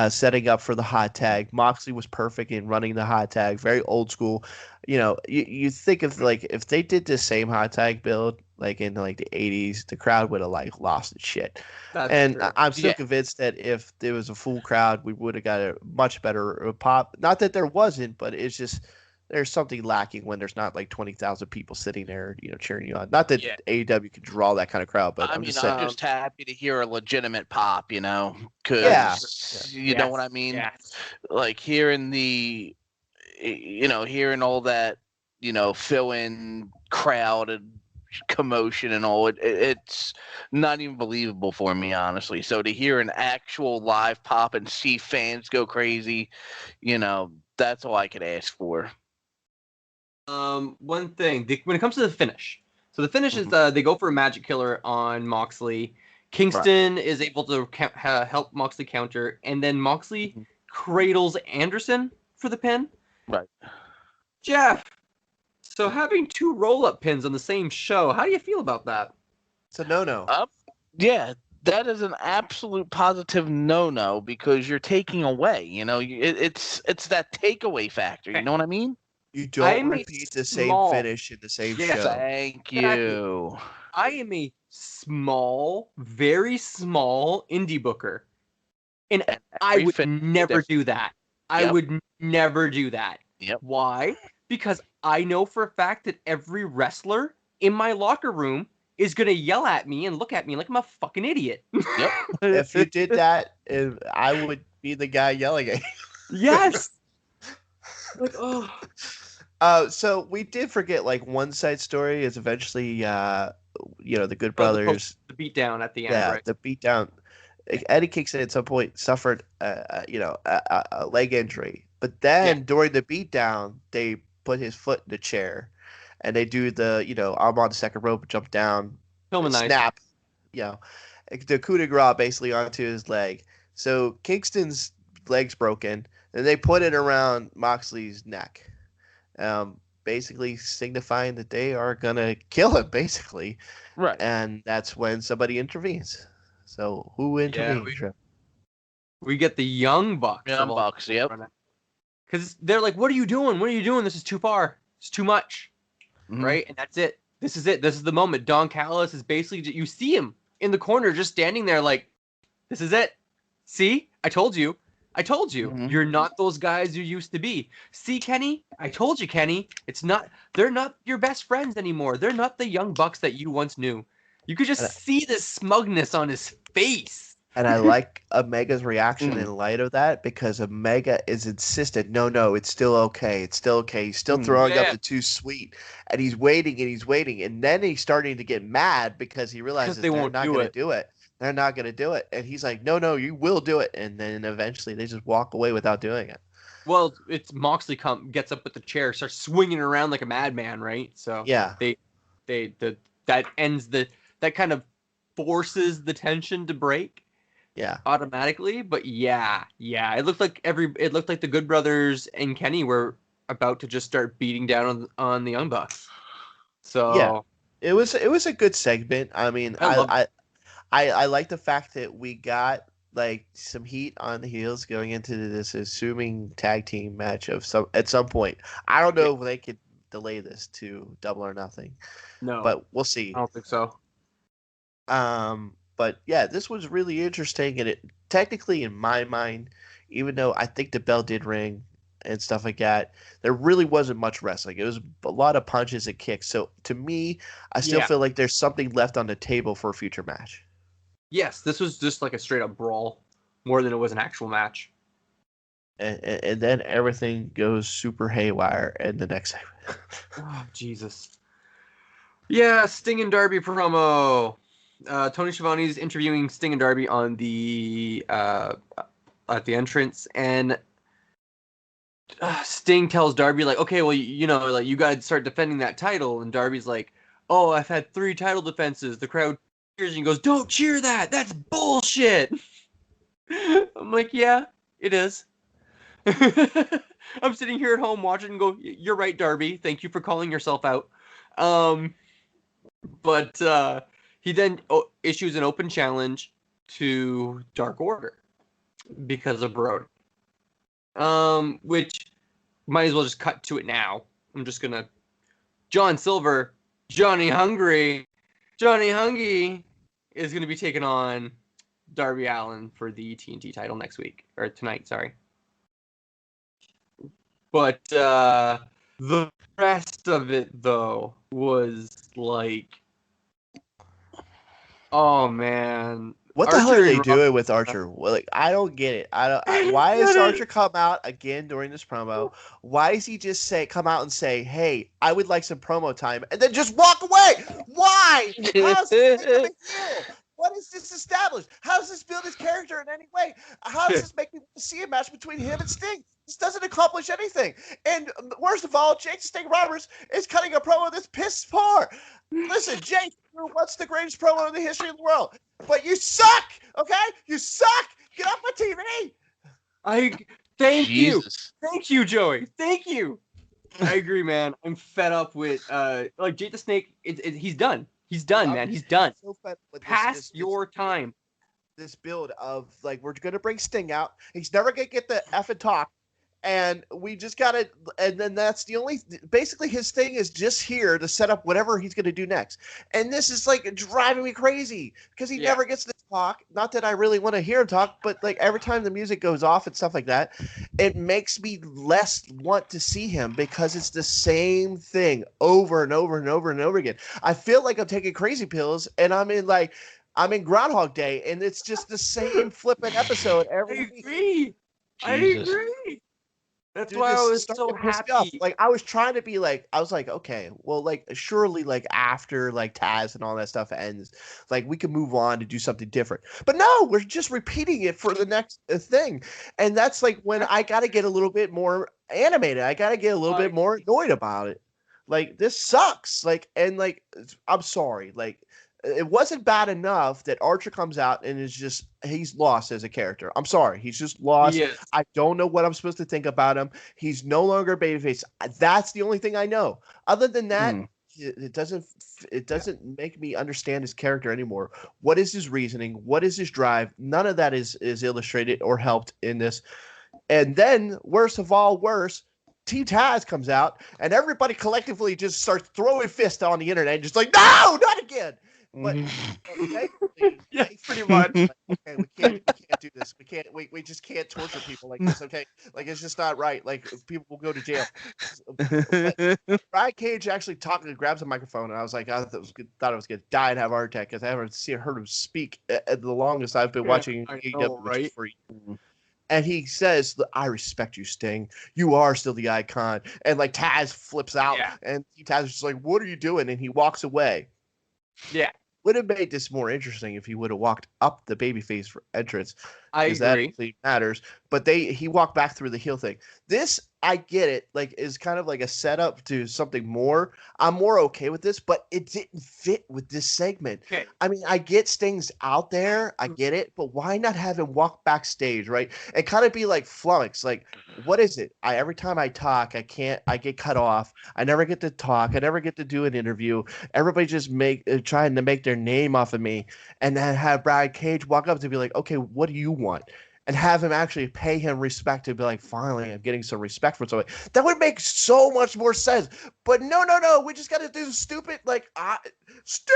setting up for the hot tag. Moxley was perfect in running the hot tag, very old school. You think of if they did the same hot tag build in the 80s, the crowd would have lost its shit. That's true. I'm still convinced that if there was a full crowd, we would have got a much better pop. Not that there wasn't, but it's just there's something lacking when there's not 20,000 people sitting there, cheering you on. Not that AEW can draw that kind of crowd, but I'm just happy to hear a legitimate pop, because you know what I mean? Yes. Like hearing hearing all that, fill-in crowd and commotion and all, it's not even believable for me, honestly. So to hear an actual live pop and see fans go crazy, that's all I could ask for. One thing, when it comes to the finish, so the finish is they go for a magic killer on Moxley. Kingston is able to help Moxley counter, and then Moxley cradles Anderson for the pin. Right. Jeff, so having 2 roll-up pins on the same show, how do you feel about that? It's a no-no. Yeah, that is an absolute positive no-no because you're taking away. It's that takeaway factor. You know what I mean? You don't repeat the same finish in the same show. Thank you. I am a small, very small indie booker, and I would never do that. I would never do that. Yep. Why? Because I know for a fact that every wrestler in my locker room is going to yell at me and look at me like I'm a fucking idiot. Yep. If you did that, I would be the guy yelling at you. Yes. So we did forget one side story is eventually the Good Brothers. The beatdown at the end, right? The beatdown. Eddie Kingston at some point suffered a leg injury. But then during the beatdown, they put his foot in the chair and they do the, I'm on the second rope, jump down, snap, the coup de grace basically onto his leg. So Kingston's leg's broken and they put it around Moxley's neck. Basically signifying that they are going to kill him, basically. Right. And that's when somebody intervenes. So who intervenes? We get the Young Bucks. Young Bucks, yep. Because they're like, what are you doing? What are you doing? This is too far. It's too much. Mm-hmm. Right? And that's it. This is it. This is the moment. Don Callis is basically, you see him in the corner just standing there like, this is it. See? I told you. I told you, you're not those guys you used to be. See, Kenny, I told you, Kenny, they're not your best friends anymore. They're not the young bucks that you once knew. You could just see the smugness on his face. And I like Omega's reaction in light of that, because Omega is insistent. No, it's still okay. It's still okay. He's still throwing up the too sweet, and he's waiting, and then he's starting to get mad because he realizes they're not going to do it. They're not going to do it, and he's like, no, you will do it, and then eventually they just walk away without doing it. Well, it's Moxley gets up with the chair, starts swinging around like a madman, right? So yeah, that kind of forces the tension to break. Yeah, automatically, but yeah, it looked like the Good Brothers and Kenny were about to just start beating down on the Young Bucks. So yeah, it was a good segment. I mean, I like the fact that we got like some heat on the heels going into this assuming tag team match at some point. I don't know if they could delay this to Double or Nothing. No, but we'll see. I don't think so. But yeah, this was really interesting, and it technically, in my mind, even though I think the bell did ring and stuff like that, there really wasn't much wrestling. It was a lot of punches and kicks. So to me, I still feel like there's something left on the table for a future match. Yes, this was just like a straight up brawl more than it was an actual match. And then everything goes super haywire in the next segment. Oh, Jesus. Yeah, Sting and Darby promo. Tony Schiavone's interviewing Sting and Darby on the at the entrance, and Sting tells Darby like, okay, well, like you got to start defending that title, and Darby's like, oh, I've had 3 title defenses. The crowd cheers, and he goes, don't cheer that. That's bullshit. I'm like, yeah, it is. I'm sitting here at home watching and go, you're right, Darby. Thank you for calling yourself out. But he then issues an open challenge to Dark Order because of Brody. Which might as well just cut to it now. I'm just gonna John Silver, Johnny Hungry is gonna be taking on Darby Allin for the TNT title next week or tonight. Sorry, but the rest of it though was like, oh man. What the hell are they doing with Archer? Well, like, I don't get it. Why does Archer come out again during this promo? Why does he just come out and say, "Hey, I would like some promo time," and then just walk away? Why? How's this make a big deal? What is this established? How does this build his character in any way? How does this make me see a match between him and Sting? This doesn't accomplish anything. And worst of all, Jake Sting Roberts is cutting a promo that's piss poor. Listen, Jake, what's the greatest promo in the history of the world? But you suck, okay? You suck. Get off my TV. Thank you, Joey. Thank you. I agree, man. I'm fed up with like Jake the Snake. He's done. He's done, man. He's done. So Pass your time. This build of like, we're gonna bring Sting out. He's never gonna get the effing talk. And we just got to, and then that's the only, basically his thing is just here to set up whatever he's going to do next. And this is like driving me crazy because he never gets to talk. Not that I really want to hear him talk, but like every time the music goes off and stuff like that, it makes me less want to see him because it's the same thing over and over and over and over again. I feel like I'm taking crazy pills and I'm in Groundhog Day and it's just the same flipping episode every week. I agree. That's why I was so happy. Like I was trying to be like, I was like, okay, well, like surely, like after like Taz and all that stuff ends, like we can move on to do something different. But no, we're just repeating it for the next thing, and that's like when I got to get a little bit more animated. I got to get a little bit more annoyed about it. Like this sucks. Like and like I'm sorry. Like it wasn't bad enough that Archer comes out and is just he's lost as a character. I'm sorry, he's just lost. Yes. I don't know what I'm supposed to think about him. He's no longer babyface. That's the only thing I know. Other than that, it doesn't make me understand his character anymore. What is his reasoning? What is his drive? None of that is illustrated or helped in this. And then, worst of all, Team Taz comes out and everybody collectively just starts throwing fists on the internet and just like, no, not again. But Yeah, pretty much. like, okay, we can't do this. We just can't torture people like this. Okay, like it's just not right. Like people will go to jail. But Brian Cage actually grabs a microphone, and I was like, thought I was gonna die and have a heart attack because I haven't heard him speak at the longest I've been watching I AEW, know, which is right? for and he says, "I respect you, Sting. You are still the icon." And like Taz flips out, Yeah. and Taz is just like, "What are you doing?" And he walks away. Yeah, Would have made this more interesting if he would have walked up the babyface for entrance, I because that agree. actually matters. But he walked back through the heel thing. This, I get it, like is kind of like a setup to something more. I'm more okay with this, but it didn't fit with this segment. Okay. I mean, I get Sting's out there, I get it, but why not have him walk backstage, right? And kind of be like flummoxed, like, what is it? Every time I talk, I get cut off. I never get to talk. I never get to do an interview. Everybody just trying to make their name off of me, and then have Brad Cage walk up to be like, okay, what do you want? And have him actually pay him respect to be like, finally, I'm getting some respect from somebody. That would make so much more sense. But no, we just got to do stupid, like, Sting!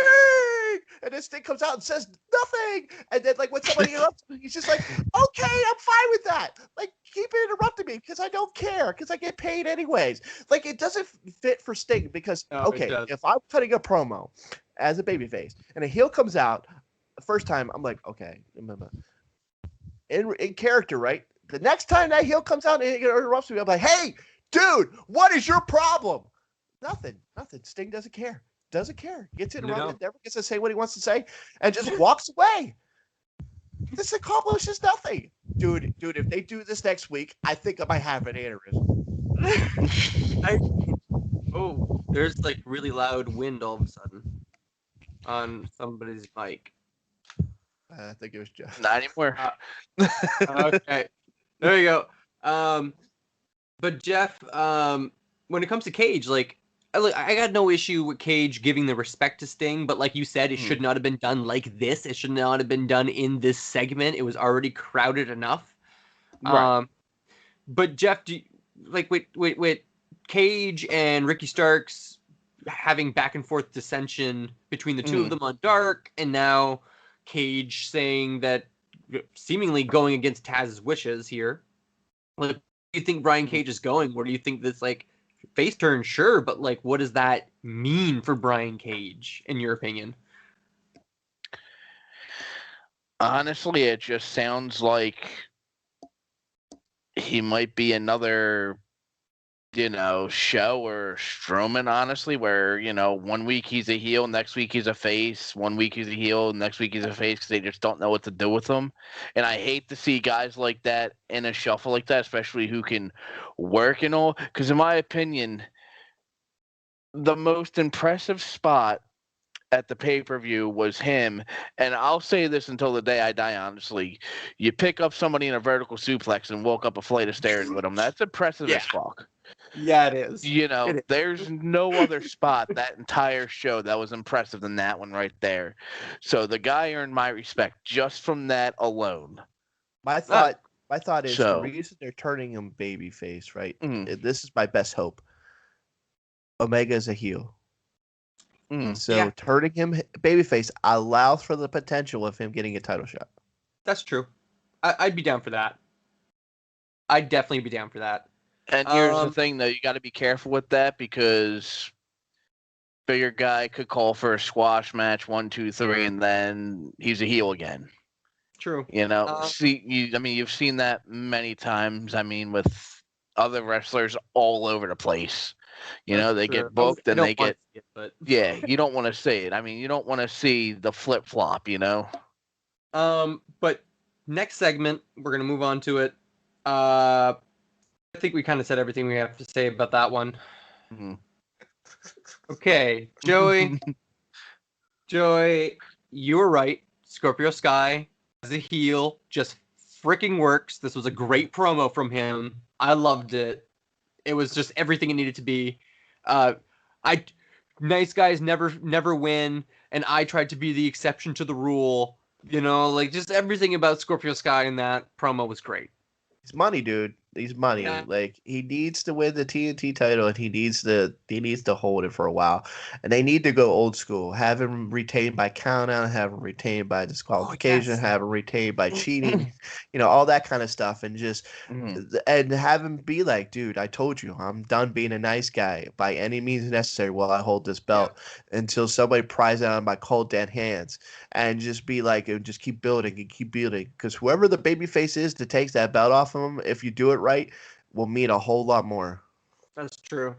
And then Sting comes out and says nothing. And then, like, when somebody interrupts him, he's just like, okay, I'm fine with that. Like, keep interrupting me because I don't care because I get paid anyways. Like, it doesn't fit for Sting because, No, it okay, does. if I'm cutting a promo as a babyface and a heel comes out, the first time, I'm like, okay, in character, right? The next time that heel comes out and interrupts me, I'm like, hey, dude, what is your problem? Nothing. Sting doesn't care. Gets interrupted, never gets to say what he wants to say, and just walks away. This accomplishes nothing. Dude, if they do this next week, I think I might have an aneurysm. Oh, there's like really loud wind all of a sudden on somebody's mic. I think it was Jeff. Not anymore. Okay, there you go. But Jeff, when it comes to Cage, like, I got no issue with Cage giving the respect to Sting, but like you said, it should not have been done like this. It should not have been done in this segment. It was already crowded enough. Right. But Jeff, with Cage and Ricky Starks having back and forth dissension between the two of them on Dark, and now Cage saying that, seemingly going against Taz's wishes here. Like, where do you think Brian Cage is going? Where do you think this, like, face turn? Sure, but like, what does that mean for Brian Cage, in your opinion? Honestly, it just sounds like he might be another, show or Strowman, honestly, where, 1 week he's a heel, next week he's a face, 1 week he's a heel, next week he's a face, because they just don't know what to do with him. And I hate to see guys like that in a shuffle like that, especially who can work and all, because in my opinion, the most impressive spot at the pay-per-view was him, and I'll say this until the day I die, honestly. You pick up somebody in a vertical suplex and walk up a flight of stairs with them. That's impressive as fuck. Yeah, it is. There's no other spot that entire show that was impressive than that one right there. So the guy earned my respect just from that alone. My thought is the reason they're turning him babyface, right? This is my best hope. Omega is a heel. So turning him babyface allows for the potential of him getting a title shot. That's true. I'd be down for that. I'd definitely be down for that. And here's the thing, though. You got to be careful with that because bigger guy could call for a squash match, 1, 2, 3, and then he's a heel again. True. You've seen that many times. I mean, with other wrestlers all over the place. They get booked and they get. Yeah, you don't want to see it. I mean, you don't want to see the flip flop. But next segment, we're gonna move on to it. I think we kind of said everything we have to say about that one. Mm-hmm. Okay, Joey, you were right. Scorpio Sky as a heel just freaking works. This was a great promo from him. I loved it. It was just everything it needed to be. Nice guys never win, and I tried to be the exception to the rule. Just everything about Scorpio Sky in that promo was great. It's money, dude. He's money. Yeah. Like he needs to win the TNT title, and he needs to hold it for a while. And they need to go old school. Have him retained by countout, have him retained by disqualification, yes. have him retained by cheating, all that kind of stuff, and just and have him be like, dude, I told you, I'm done being a nice guy by any means necessary while I hold this belt until somebody pries it out of my cold dead hands, and just be like, and just keep building and keep building, because whoever the babyface is that takes that belt off of him, if you do it right, will mean a whole lot more. That's true.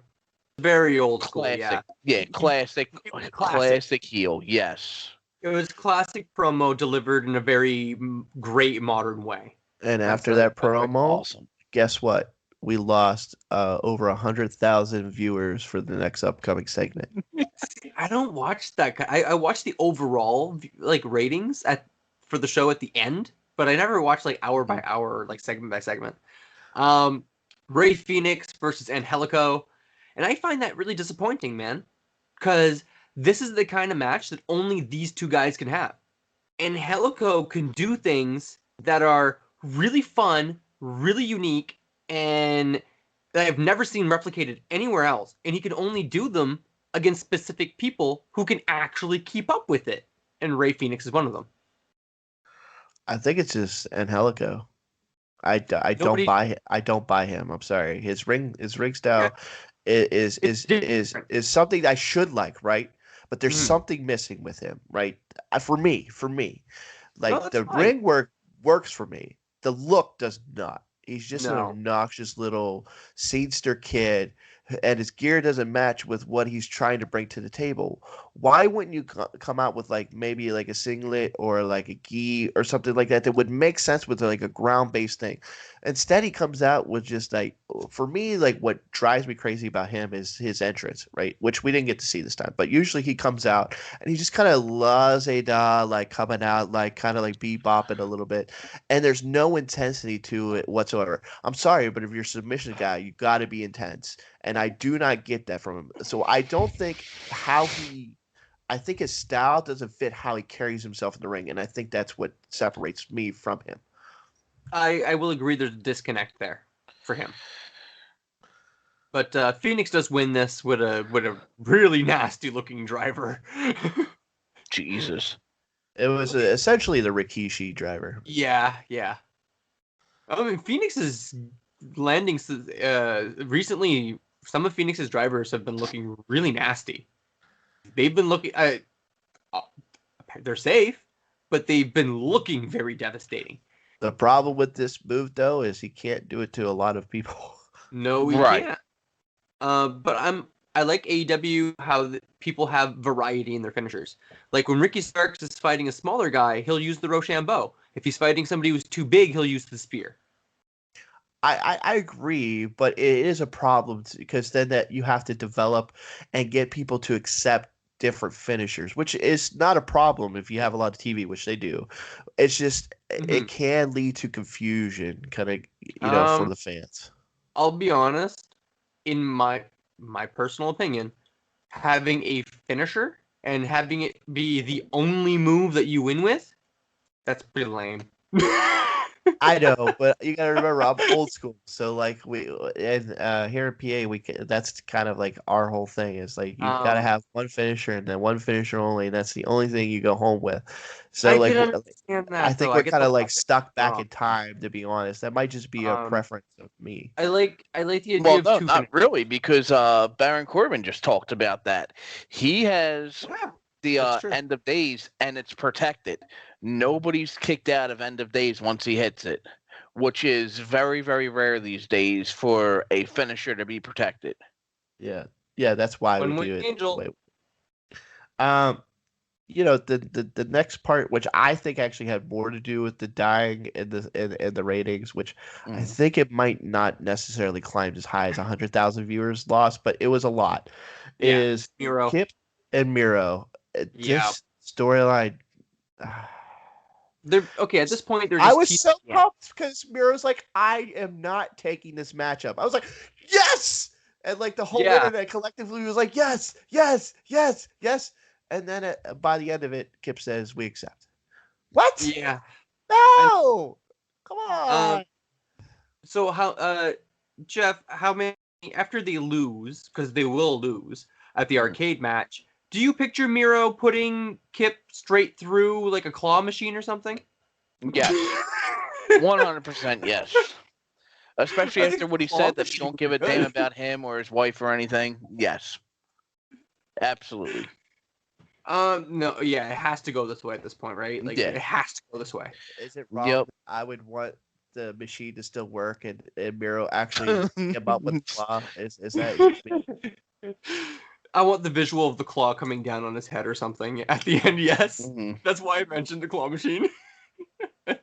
Very old school, Classic. yeah. Classic heel. Yes. It was classic promo delivered in a very great modern way. And That's after that promo, Awesome. guess what? We lost over 100,000 viewers for the next upcoming segment. I don't watch that. I watch the overall ratings for the show at the end, but I never watch hour by hour or segment by segment. Ray Phoenix versus Angelico, and I find that really disappointing, man, because this is the kind of match that only these two guys can have. Angelico can do things that are really fun, really unique, and that I've never seen replicated anywhere else. And he can only do them against specific people who can actually keep up with it. And Ray Phoenix is one of them. I think it's just Angelico. I don't buy him. I'm sorry. His ring style is something I should like, right? But there's something missing with him, right? For me, the fine. ring works for me. The look does not. He's just an obnoxious little seedster kid, and his gear doesn't match with what he's trying to bring to the table. Why wouldn't you come out with maybe a singlet or a gi or something like that would make sense with a ground-based thing? Instead, he comes out with just for me, what drives me crazy about him is his entrance, right? Which we didn't get to see this time, but usually he comes out and he just kind of la-da, coming out, kind of bebopping a little bit, and there's no intensity to it whatsoever. I'm sorry, but if you're a submission guy, you got to be intense. And I do not get that from him. So I don't think I think his style doesn't fit how he carries himself in the ring. And I think that's what separates me from him. I will agree there's a disconnect there for him. But Phoenix does win this with a really nasty looking driver. Jesus. It was essentially the Rikishi driver. Yeah. I mean, Phoenix is landing recently. Some of Phoenix's drivers have been looking really nasty. They've been looking. They're safe, but they've been looking very devastating. The problem with this move, though, is he can't do it to a lot of people. No, he can't. But I like AEW how people have variety in their finishers. Like when Ricky Starks is fighting a smaller guy, he'll use the Rochambeau. If he's fighting somebody who's too big, he'll use the spear. I agree, but it is a problem because then that you have to develop and get people to accept different finishers, which is not a problem if you have a lot of TV, which they do. It's just it can lead to confusion, kind of, for the fans. I'll be honest, in my personal opinion, having a finisher and having it be the only move that you win with, that's pretty lame. I know, but you gotta remember I'm old school. So here in PA, that's kind of our whole thing is you gotta have one finisher and then one finisher only, and that's the only thing you go home with. So I can understand that, I think we're kind of stuck back in time, to be honest. That might just be a preference of me. I like the idea Well, of two not really, because Baron Corbin just talked about that. He has the end of days, and it's protected. Nobody's kicked out of end of days once he hits it, which is very, very rare these days for a finisher to be protected. Yeah, that's why we do it. Angel. The next part, which I think actually had more to do with the dying and the ratings, which I think it might not necessarily climb as high as 100,000 viewers lost, but it was a lot. Yeah, is Miro. Kip and Miro. This storyline. They're okay at this point. I was so pumped because Miro's like, I am not taking this matchup. I was like, yes, and the whole internet collectively was like, yes. And then by the end of it, Kip says, we accept. What? Yeah. No. Come on. So Jeff, how many after they lose, because they will lose at the arcade match? Do you picture Miro putting Kip straight through like a claw machine or something? Yes, 100% yes. Especially I after think what he claw said that you machine don't would give be a damn good. about him or his wife or anything. Yes, absolutely. No, yeah, it has to go this way at this point, right? Like Yeah. it has to go this way. Is it wrong Yep. that I would want the machine to still work and Miro actually come up with the claw? Is that just me? I want the visual of the claw coming down on his head or something at the end. Yes, Mhm. that's why I mentioned the claw machine. And,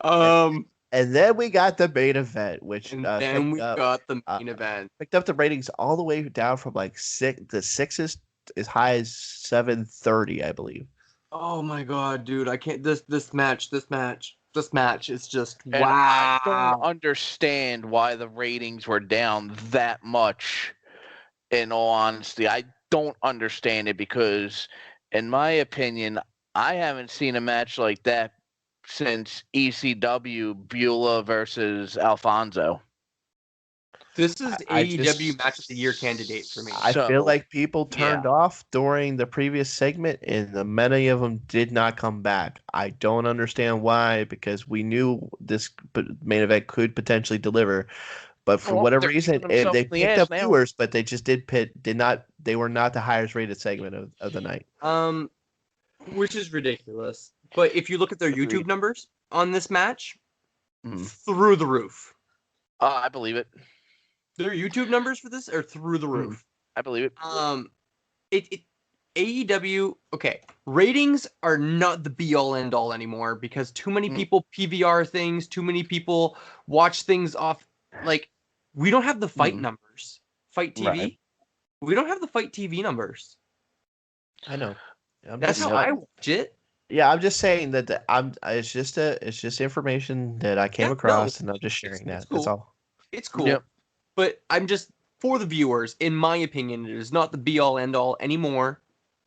um, and then we got the main event, which and then we got the main event. picked up the ratings all the way down from like the sixes as high as 730, I believe. Oh my god, dude! I can't. This match is just And I don't wow. understand why the ratings were down that much. In all honesty, I don't understand it because, in my opinion, I haven't seen a match like that since ECW Beulah versus Alfonso. This is I AEW just match of the year candidate for me. I feel So, like people turned yeah. off during the previous segment, and many of them did not come back. I don't understand why, because we knew this main event could potentially deliver, but for Well, whatever they're reason, shooting themselves they in the picked ass up now. viewers, but they just did not. They were not the highest rated segment of the night. Which is ridiculous. But if you look at their Agreed. YouTube numbers on this match, Mhm. through the roof. I believe it. Their YouTube numbers for this are through the roof. I believe it. It AEW, okay, ratings are not the be all end all anymore because too many people PVR things, too many people watch things off. Like, we don't have the fight numbers. Fight TV. Right. We don't have the fight TV numbers. I know. That's how I watch it. Yeah, I'm just saying that it's just information that I came Yeah, across, no, and I'm just sharing that. it's cool. That's all. It's cool. Yep. But I'm just, for the viewers, in my opinion, it is not the be all end all anymore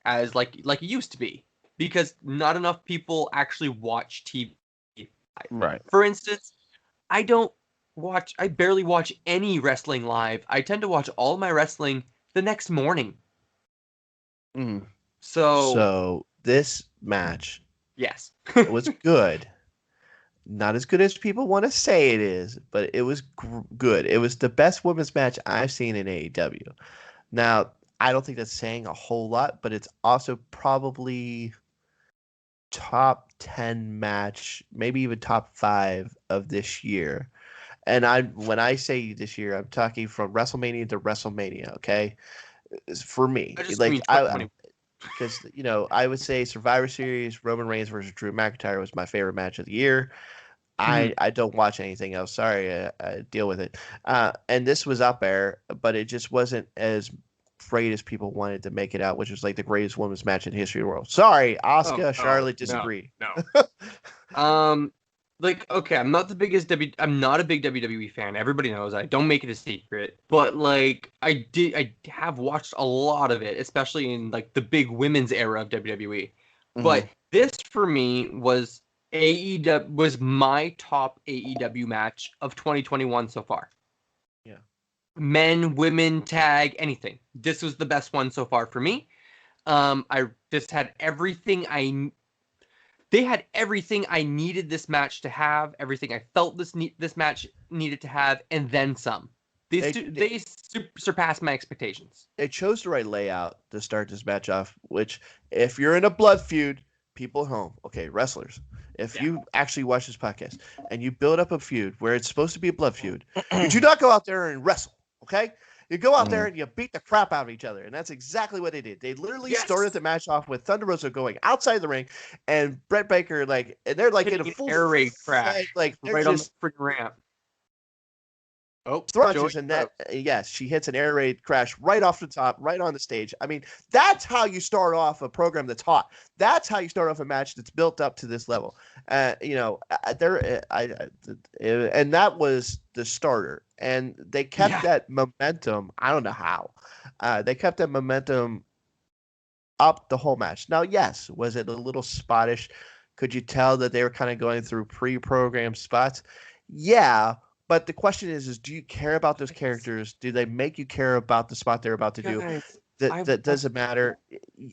as like it used to be. Because not enough people actually watch TV. Right. For instance, I barely watch any wrestling live. I tend to watch all my wrestling the next morning. So this match, yes. it was good. Not as good as people want to say it is, but it was good. It was the best women's match I've seen in AEW. Now, I don't think that's saying a whole lot, but it's also probably top 10 match, maybe even top 5 of this year. And when I say this year, I'm talking from WrestleMania to WrestleMania, okay? For me, I just like mean 2020. because I would say Survivor Series, Roman Reigns versus Drew McIntyre was my favorite match of the year. I don't watch anything else. Sorry, I deal with it. And this was up there, but it just wasn't as great as people wanted to make it out, which was like the greatest women's match in history of the world. Sorry, Asuka, Charlotte disagree. No. Like, okay, I'm not a big WWE fan. Everybody knows that. Don't make it a secret. But like, I have watched a lot of it, especially in like the big women's era of WWE. But this for me was my top AEW match of 2021 so far. Yeah. Men, women, tag, anything. This was the best one so far for me. I just had everything they had everything I needed this match to have, everything I felt this match needed to have, and then some. They surpassed my expectations. They chose the right layout to start this match off, which if you're in a blood feud, people at home, okay, wrestlers, if you actually watch this podcast and you build up a feud where it's supposed to be a blood feud, you do not go out there and wrestle, okay? You go out there and you beat the crap out of each other, and that's exactly what they did. They literally started the match off with Thunder Rosa going outside the ring, and Brett Baker and they're like in a full air raid crash, like they're right just on the freaking ramp. Oh, punches and that yes, she hits an air raid crash right off the top, right on the stage. I mean, that's how you start off a program that's hot. That's how you start off a match that's built up to this level. And that was the starter, and they kept that momentum. I don't know how. They kept that momentum up the whole match. Now, yes, was it a little spottish? Could you tell that they were kind of going through pre-programmed spots? Yeah, but the question is do you care about those characters? Do they make you care about the spot they're about to do? Guys, That doesn't matter.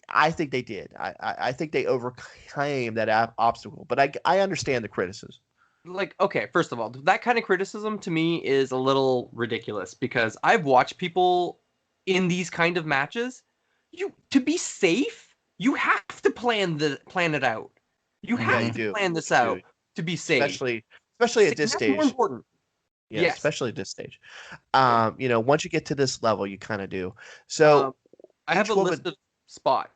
I think they did. I think they overcame that obstacle, but I understand the criticism. like, okay, first of all, that kind of criticism to me is a little ridiculous because I've watched people in these kind of matches. To be safe, you have to plan it out. You Yeah, you have to do. plan this You do. out to be safe. Especially at this That's more stage. important. Yeah, Yes. especially at this stage. Once you get to this level, you kind of do. So I have each a woman. list of spots.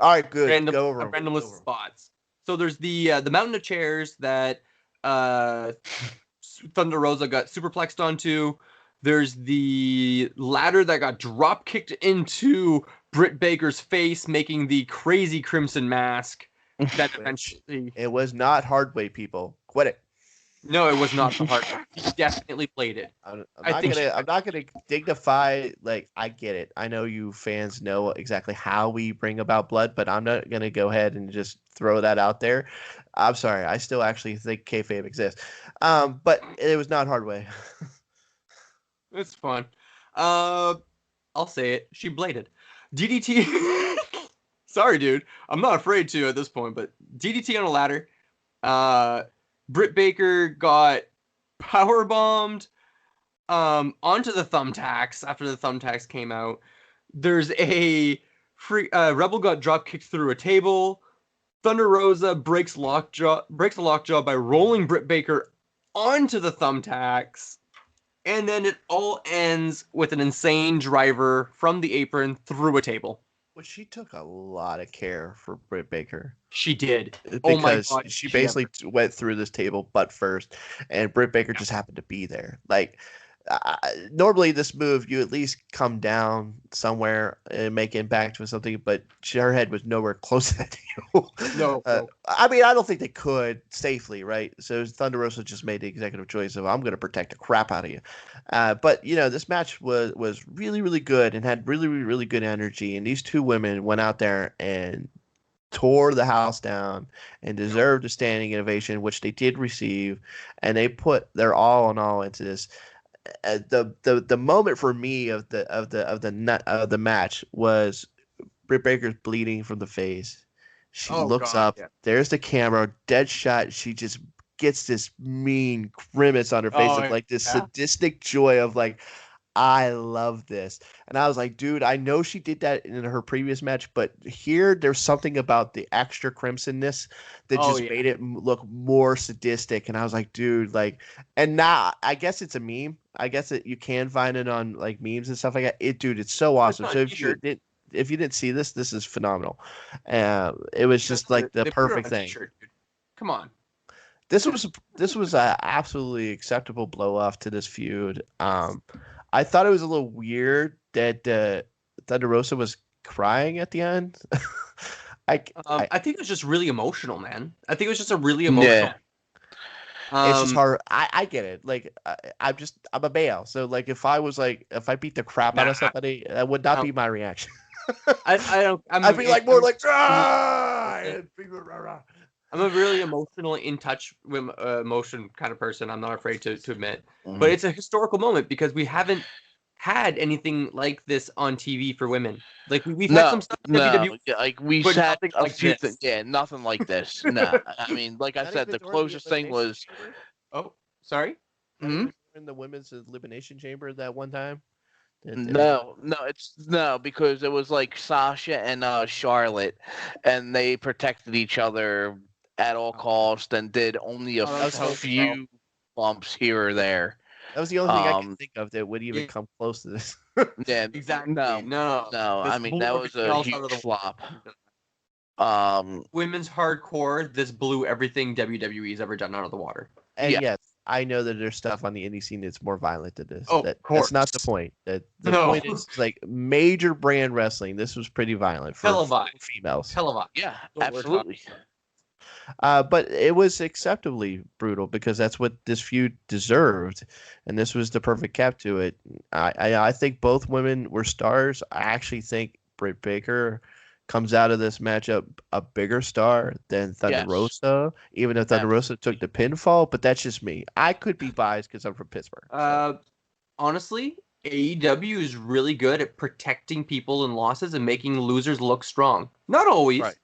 All right, good. Random, Go over a 'em. random Go list over of 'em. spots. So there's the mountain of chairs that Thunder Rosa got superplexed onto. There's the ladder that got drop kicked into Britt Baker's face, making the crazy crimson mask. That eventually. It was not hard way, people. Quit it. No, it was not the hard one. He definitely played it. I'm I not think gonna. I'm not gonna dignify. Like I get it. I know you fans know exactly how we bring about blood, but I'm not gonna go ahead and just throw that out there. I'm sorry. I still actually think kayfabe exists. But it was not hard way. It's fun. I'll say it. She bladed. DDT. Sorry, dude. I'm not afraid to at this point, but DDT on a ladder. Britt Baker got power bombed onto the thumbtacks after the thumbtacks came out. There's a Rebel got drop kicked through a table. Thunder Rosa breaks a lockjaw by rolling Britt Baker onto the thumbtacks. And then it all ends with an insane driver from the apron through a table. Which she took a lot of care for Britt Baker. She did. Because Oh my God, she basically went through this table butt first, and Britt Baker just happened to be there. Like, normally this move, you at least come down somewhere and make impact with something, but her head was nowhere close to that table. No. I mean, I don't think they could safely, right? So Thunder Rosa just made the executive choice of, I'm going to protect the crap out of you. But, this match was really, really good and had really, really, really good energy. And these two women went out there and tore the house down and deserved a standing ovation, which they did receive. And they put their all in all into this. The moment for me of the match was Britt Baker's bleeding from the face. She looks up. Yeah. There's the camera, dead shot. She just gets this mean grimace on her face of like this sadistic joy of like, I love this. And I was like, dude, I know she did that in her previous match, but here there's something about the extra crimsonness that just made it look more sadistic. And I was like, dude, like, and now I guess it's a meme. I guess that you can find it on like memes and stuff like that. Dude, it's so awesome. So if you didn't see this is phenomenal. It was just like the perfect thing. Come on. This was an absolutely acceptable blow off to this feud. I thought it was a little weird that Thunder Rosa was crying at the end. I think it was just really emotional, man. I think it was just a really emotional. Yeah. It's just hard. I get it. Like I'm a male, so like if I beat the crap out of somebody, that would not be my reaction. I'd be like more like. I'm a really emotional, in touch with emotion kind of person. I'm not afraid to admit, but it's a historical moment because we haven't had anything like this on TV for women. Like we've had some stuff in WWE, like we've had a few things. Yeah, nothing like this. No, I mean, like I said, the closest thing was. Oh, sorry. In the women's elimination chamber that one time. No, because it was like Sasha and Charlotte, and they protected each other at all costs and did only a few bumps here or there. That was the only thing I could think of that would even come close to this. Yeah, exactly. No. I mean, that was a huge flop. Women's hardcore. This blew everything WWE's ever done out of the water. And yes, I know that there's stuff on the indie scene that's more violent than this. Oh, of course. That's not the point. The point is like major brand wrestling. This was pretty violent for females. Televised. Yeah, absolutely. But it was acceptably brutal because that's what this feud deserved, and this was the perfect cap to it. I think both women were stars. I actually think Britt Baker comes out of this matchup a bigger star than Thunder Yes. Rosa, even if Thunder Rosa took the pinfall. But that's just me. I could be biased because I'm from Pittsburgh. So. Honestly, AEW is really good at protecting people in losses and making losers look strong. Not always. Right.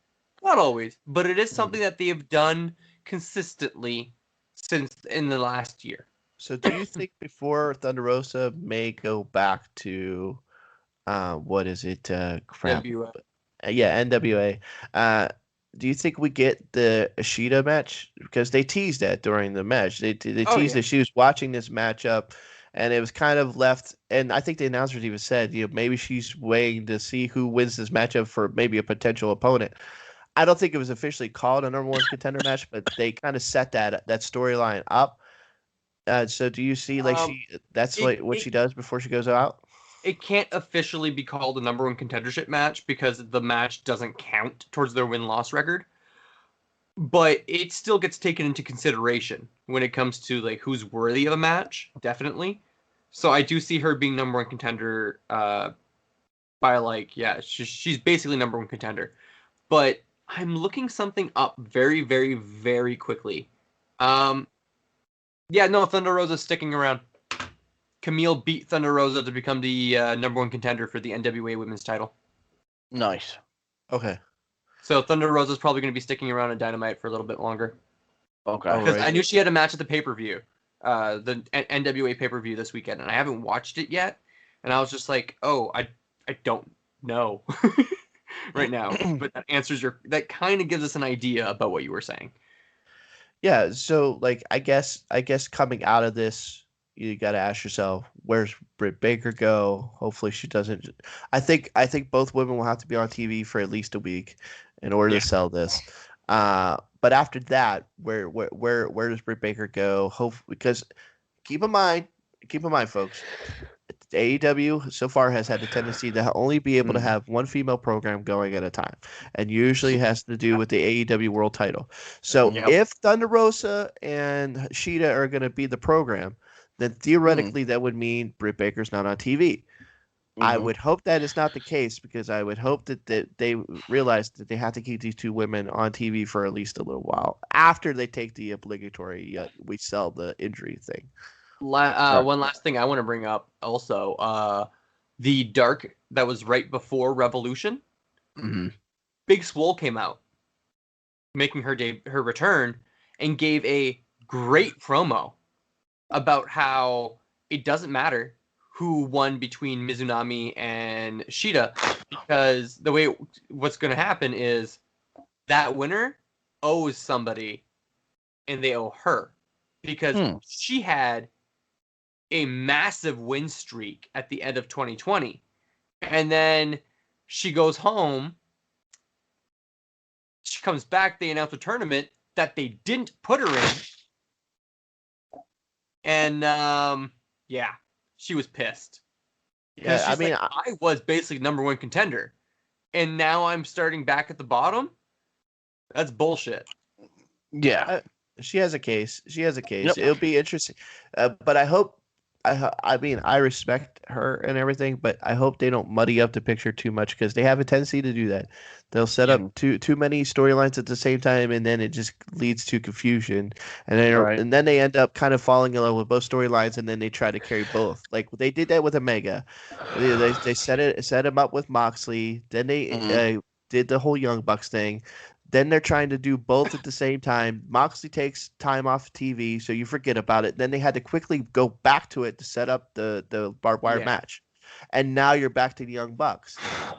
Not always. But it is something that they have done consistently since in the last year. So do you think before Thunder Rosa may go back to what is it? Crap. NWA. Yeah, NWA. Do you think we get the Ishida match? Because they teased that during the match. They teased that she was watching this matchup, and it was kind of left. And I think the announcers even said, maybe she's waiting to see who wins this matchup for maybe a potential opponent. I don't think it was officially called a number one contender match, but they kind of set that storyline up. So do you see that's what she does before she goes out? It can't officially be called a number one contendership match because the match doesn't count towards their win-loss record. But it still gets taken into consideration when it comes to who's worthy of a match, definitely. So I do see her being number one contender by she's basically number one contender. But I'm looking something up very, very, very quickly. Thunder Rosa's sticking around. Camille beat Thunder Rosa to become the number one contender for the NWA Women's title. Nice. Okay. So Thunder Rosa's probably going to be sticking around in Dynamite for a little bit longer. Okay. Because I knew she had a match at the pay-per-view, the NWA pay-per-view this weekend, and I haven't watched it yet. And I was just like, I don't know right now. But that kind of gives us an idea about what you were saying. Yeah. So I guess coming out of this, you got to ask yourself, where's Britt Baker go? Hopefully she doesn't. I think both women will have to be on TV for at least a week in order to sell this. But after that, where does Britt Baker go? Because keep in mind, folks, AEW so far has had the tendency to only be able to have one female program going at a time, and usually has to do with the AEW World Title. So if Thunder Rosa and Shida are going to be the program, then theoretically that would mean Britt Baker's not on TV. I would hope that is not the case, because I would hope that they realize that they have to keep these two women on TV for at least a little while after they take the obligatory we sell the injury thing. One last thing I want to bring up also, the Dark that was right before Revolution, Big Swole came out making her return and gave a great promo about how it doesn't matter who won between Mizunami and Shida, because what's going to happen is that winner owes somebody, and they owe her, because she had a massive win streak at the end of 2020, and then she goes home. She comes back. They announce a tournament that they didn't put her in. And she was pissed. Yeah, I mean, I was basically number one contender, and now I'm starting back at the bottom. That's bullshit. Yeah, she has a case. Yep. It'll be interesting, but I hope. I mean, I respect her and everything, but I hope they don't muddy up the picture too much, because they have a tendency to do that. They'll set up too many storylines at the same time, and then it just leads to confusion. And then they end up kind of falling in love with both storylines, and then they try to carry both. Like they did that with Omega. They set him up with Moxley. Then they did the whole Young Bucks thing. Then they're trying to do both at the same time. Moxley takes time off TV, so you forget about it. Then they had to quickly go back to it to set up the barbed wire match. And now you're back to the Young Bucks.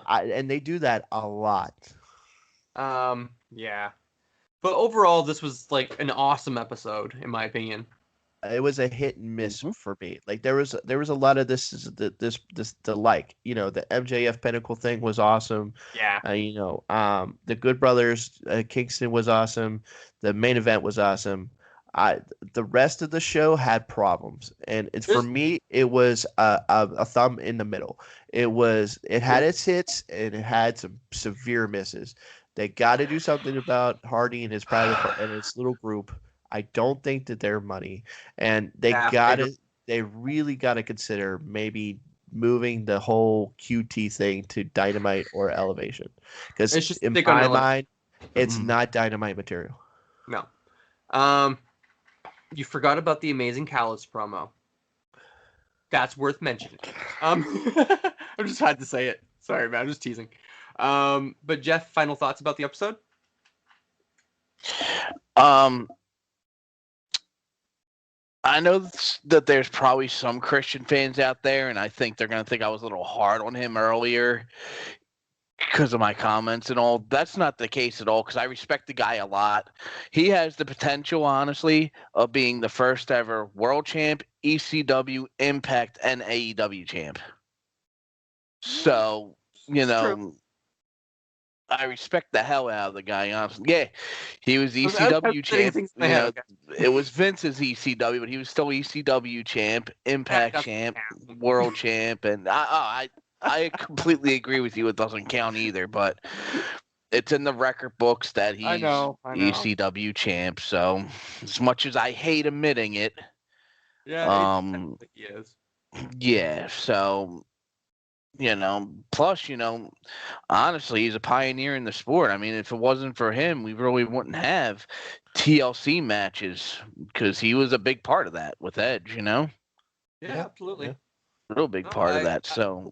And they do that a lot. Yeah. But overall, this was an awesome episode, in my opinion. It was a hit and miss for me. There was a lot of the MJF Pinnacle thing was awesome. Yeah. The Good Brothers Kingston was awesome. The main event was awesome. The rest of the show had problems, and for me, it was a thumb in the middle. It had its hits, and it had some severe misses. They got to do something about Hardy and his private and his little group. I don't think that they're money, and they really got to consider maybe moving the whole QT thing to Dynamite or Elevation. Because It's just in stick on my Elevation. mind, it's Mhm. not Dynamite material. No. You forgot about the Amazing Callus promo. That's worth mentioning. I just had to say it. Sorry, man. I'm just teasing. But Jeff, final thoughts about the episode? I know that there's probably some Christian fans out there, and I think they're going to think I was a little hard on him earlier because of my comments and all. That's not the case at all, because I respect the guy a lot. He has the potential, honestly, of being the first ever world champ, ECW, Impact, and AEW champ. So, you know, I respect the hell out of the guy, honestly. Yeah, he was ECW champ. You know, it was Vince's ECW, but he was still ECW champ, Impact champ, world champ, and I completely agree with you. It doesn't count either, but it's in the record books that he's I know. ECW champ. So, as much as I hate admitting it, Yeah, he is. yeah. So, plus, honestly, he's a pioneer in the sport. I mean, if it wasn't for him, we really wouldn't have TLC matches, because he was a big part of that with Edge, Yeah, absolutely. Real big part of that. So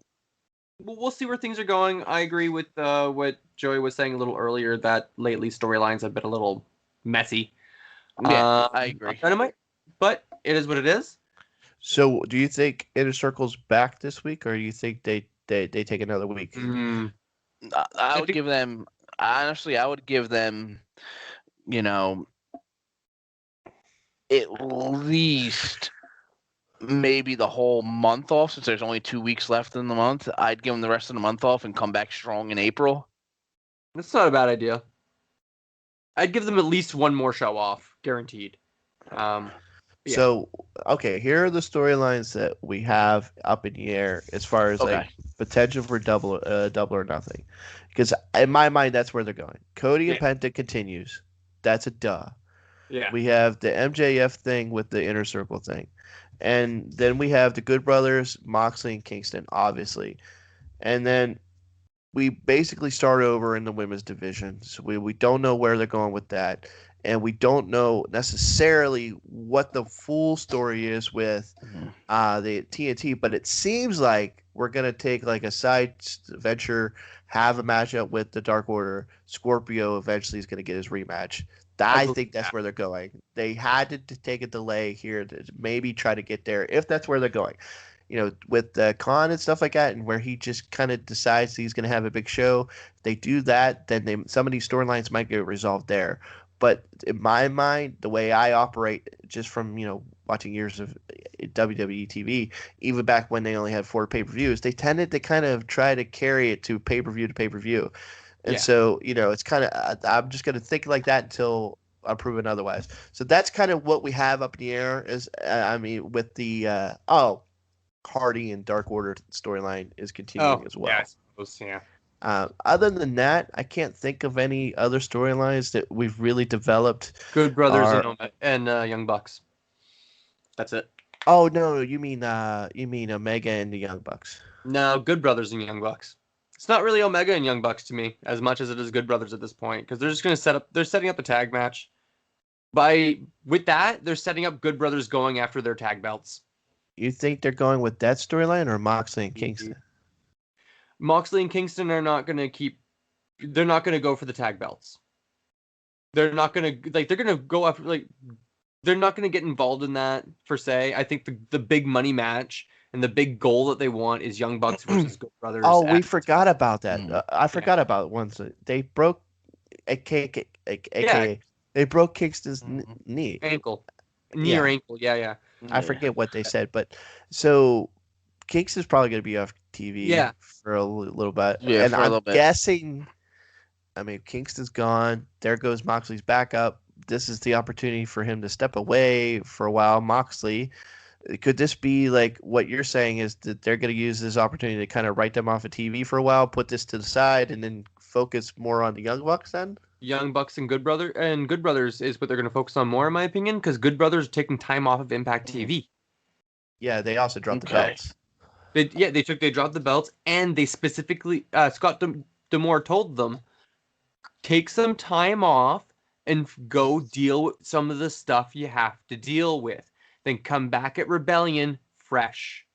we'll see where things are going. I agree with what Joey was saying a little earlier, that lately storylines have been a little messy. yeah, I agree. Dynamite, but it is what it is. So, do you think Inner Circle's back this week, or do you think they take another week? I would give them, honestly, at least maybe the whole month off, since there's only 2 weeks left in the month. I'd give them the rest of the month off and come back strong in April. That's not a bad idea. I'd give them at least one more show off, guaranteed. Yeah. So, okay, here are the storylines that we have up in the air as far as like potential for double or nothing. Because in my mind, that's where they're going. Cody and Penta continues. That's a duh. Yeah. We have the MJF thing with the Inner Circle thing. And then we have the Good Brothers, Moxley, and Kingston, obviously. And then we basically start over in the women's division. So we don't know where they're going with that. And we don't know necessarily what the full story is with the TNT, but it seems like we're going to take like a side venture, have a matchup with the Dark Order. Scorpio eventually is going to get his rematch. I think that's where they're going. They had to take a delay here to maybe try to get there, if that's where they're going. With the Khan and stuff like that, and where he just kind of decides he's going to have a big show. If they do that, then some of these storylines might get resolved there. But in my mind, the way I operate, just from watching years of WWE TV, even back when they only had 4 pay-per-views, they tended to kind of try to carry it to pay-per-view to pay-per-view. And so, it's kind of, I'm just going to think like that until I'm proven otherwise. So that's kind of what we have up in the air. With the Hardy and Dark Order storyline is continuing as well. Yeah, I suppose, yeah. Other than that, I can't think of any other storylines that we've really developed. Good Brothers and Young Bucks. That's it. Oh no, you mean Omega and the Young Bucks? No, Good Brothers and Young Bucks. It's not really Omega and Young Bucks to me as much as it is Good Brothers at this point, because they're just going to they're setting up a tag match. With that, they're setting up Good Brothers going after their tag belts. You think they're going with that storyline or Moxley and Kingston? Moxley and Kingston are not going to they're not going to go for the tag belts. They're not going to, they're going to go after, they're not going to get involved in that, per se. I think the big money match and the big goal that they want is Young Bucks versus Good Brothers. Oh, we forgot about that. I forgot about once they broke AKA they broke Kingston's knee. Ankle. Knee or ankle, yeah. I forget what they said, but so Kingston's probably going to be off TV for a little bit. Yeah, and I'm guessing, Kingston's gone. There goes Moxley's backup. This is the opportunity for him to step away for a while. Moxley, could this be like what you're saying, is that they're going to use this opportunity to kind of write them off of TV for a while, put this to the side, and then focus more on the Young Bucks then? Young Bucks and Good Brothers is what they're going to focus on more, in my opinion, because Good Brothers are taking time off of Impact TV. Yeah, they also dropped the belts. They dropped the belts, and they specifically Scott D'Amore told them, take some time off and go deal with some of the stuff you have to deal with. Then come back at Rebellion fresh.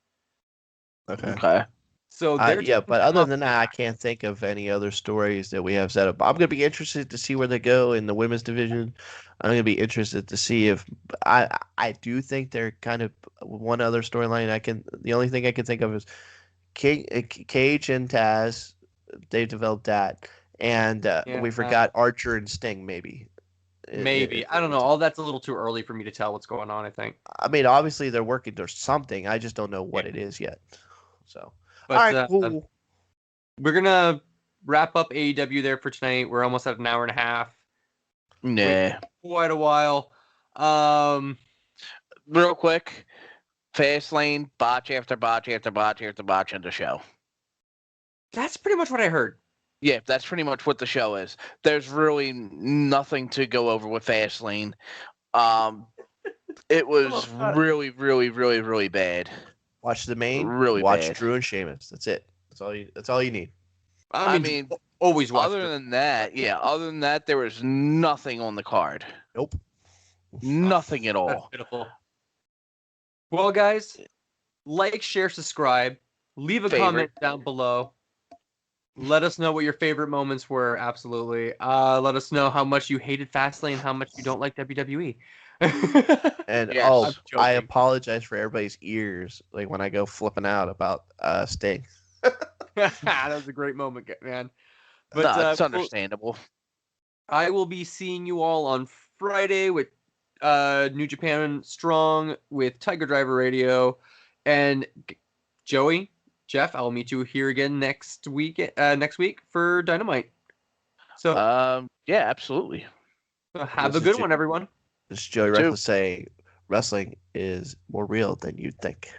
Okay. So but other than that, I can't think of any other stories that we have set up. I'm going to be interested to see where they go in the women's division. I'm going to be interested to see if I do think they're kind of one other storyline. The only thing I can think of is Cage and Taz. They developed that, and we forgot Archer and Sting. Maybe. I don't know. All that's a little too early for me to tell what's going on, I think. I mean, obviously they're working towards something. I just don't know what it is yet. So. But, all right, cool. We're going to wrap up AEW there for tonight. We're almost at an hour and a half. Nah. Quite a while. Real quick, Fastlane, botch after botch after botch after botch in the show. That's pretty much what I heard. Yeah, that's pretty much what the show is. There's really nothing to go over with Fastlane. It was really, really, really, really bad. Watch the main. Really watch bad. Drew and Sheamus. That's it. That's all you need. I mean, always watch. Other than that, there was nothing on the card. Nope. Nothing at all. That's pitiful. Well, guys, like, share, subscribe, leave a comment down below. Let us know what your favorite moments were. Absolutely. Let us know how much you hated Fastlane, how much you don't like WWE. And yes, I apologize for everybody's ears, like when I go flipping out about Sting. That was a great moment, man. But no, it's understandable. I will be seeing you all on Friday with New Japan Strong with Tiger Driver Radio, and Joey, Jeff, I'll meet you here again next week for Dynamite. So yeah, absolutely. Have a good one, everyone. This is Joey Reckless saying wrestling is more real than you'd think.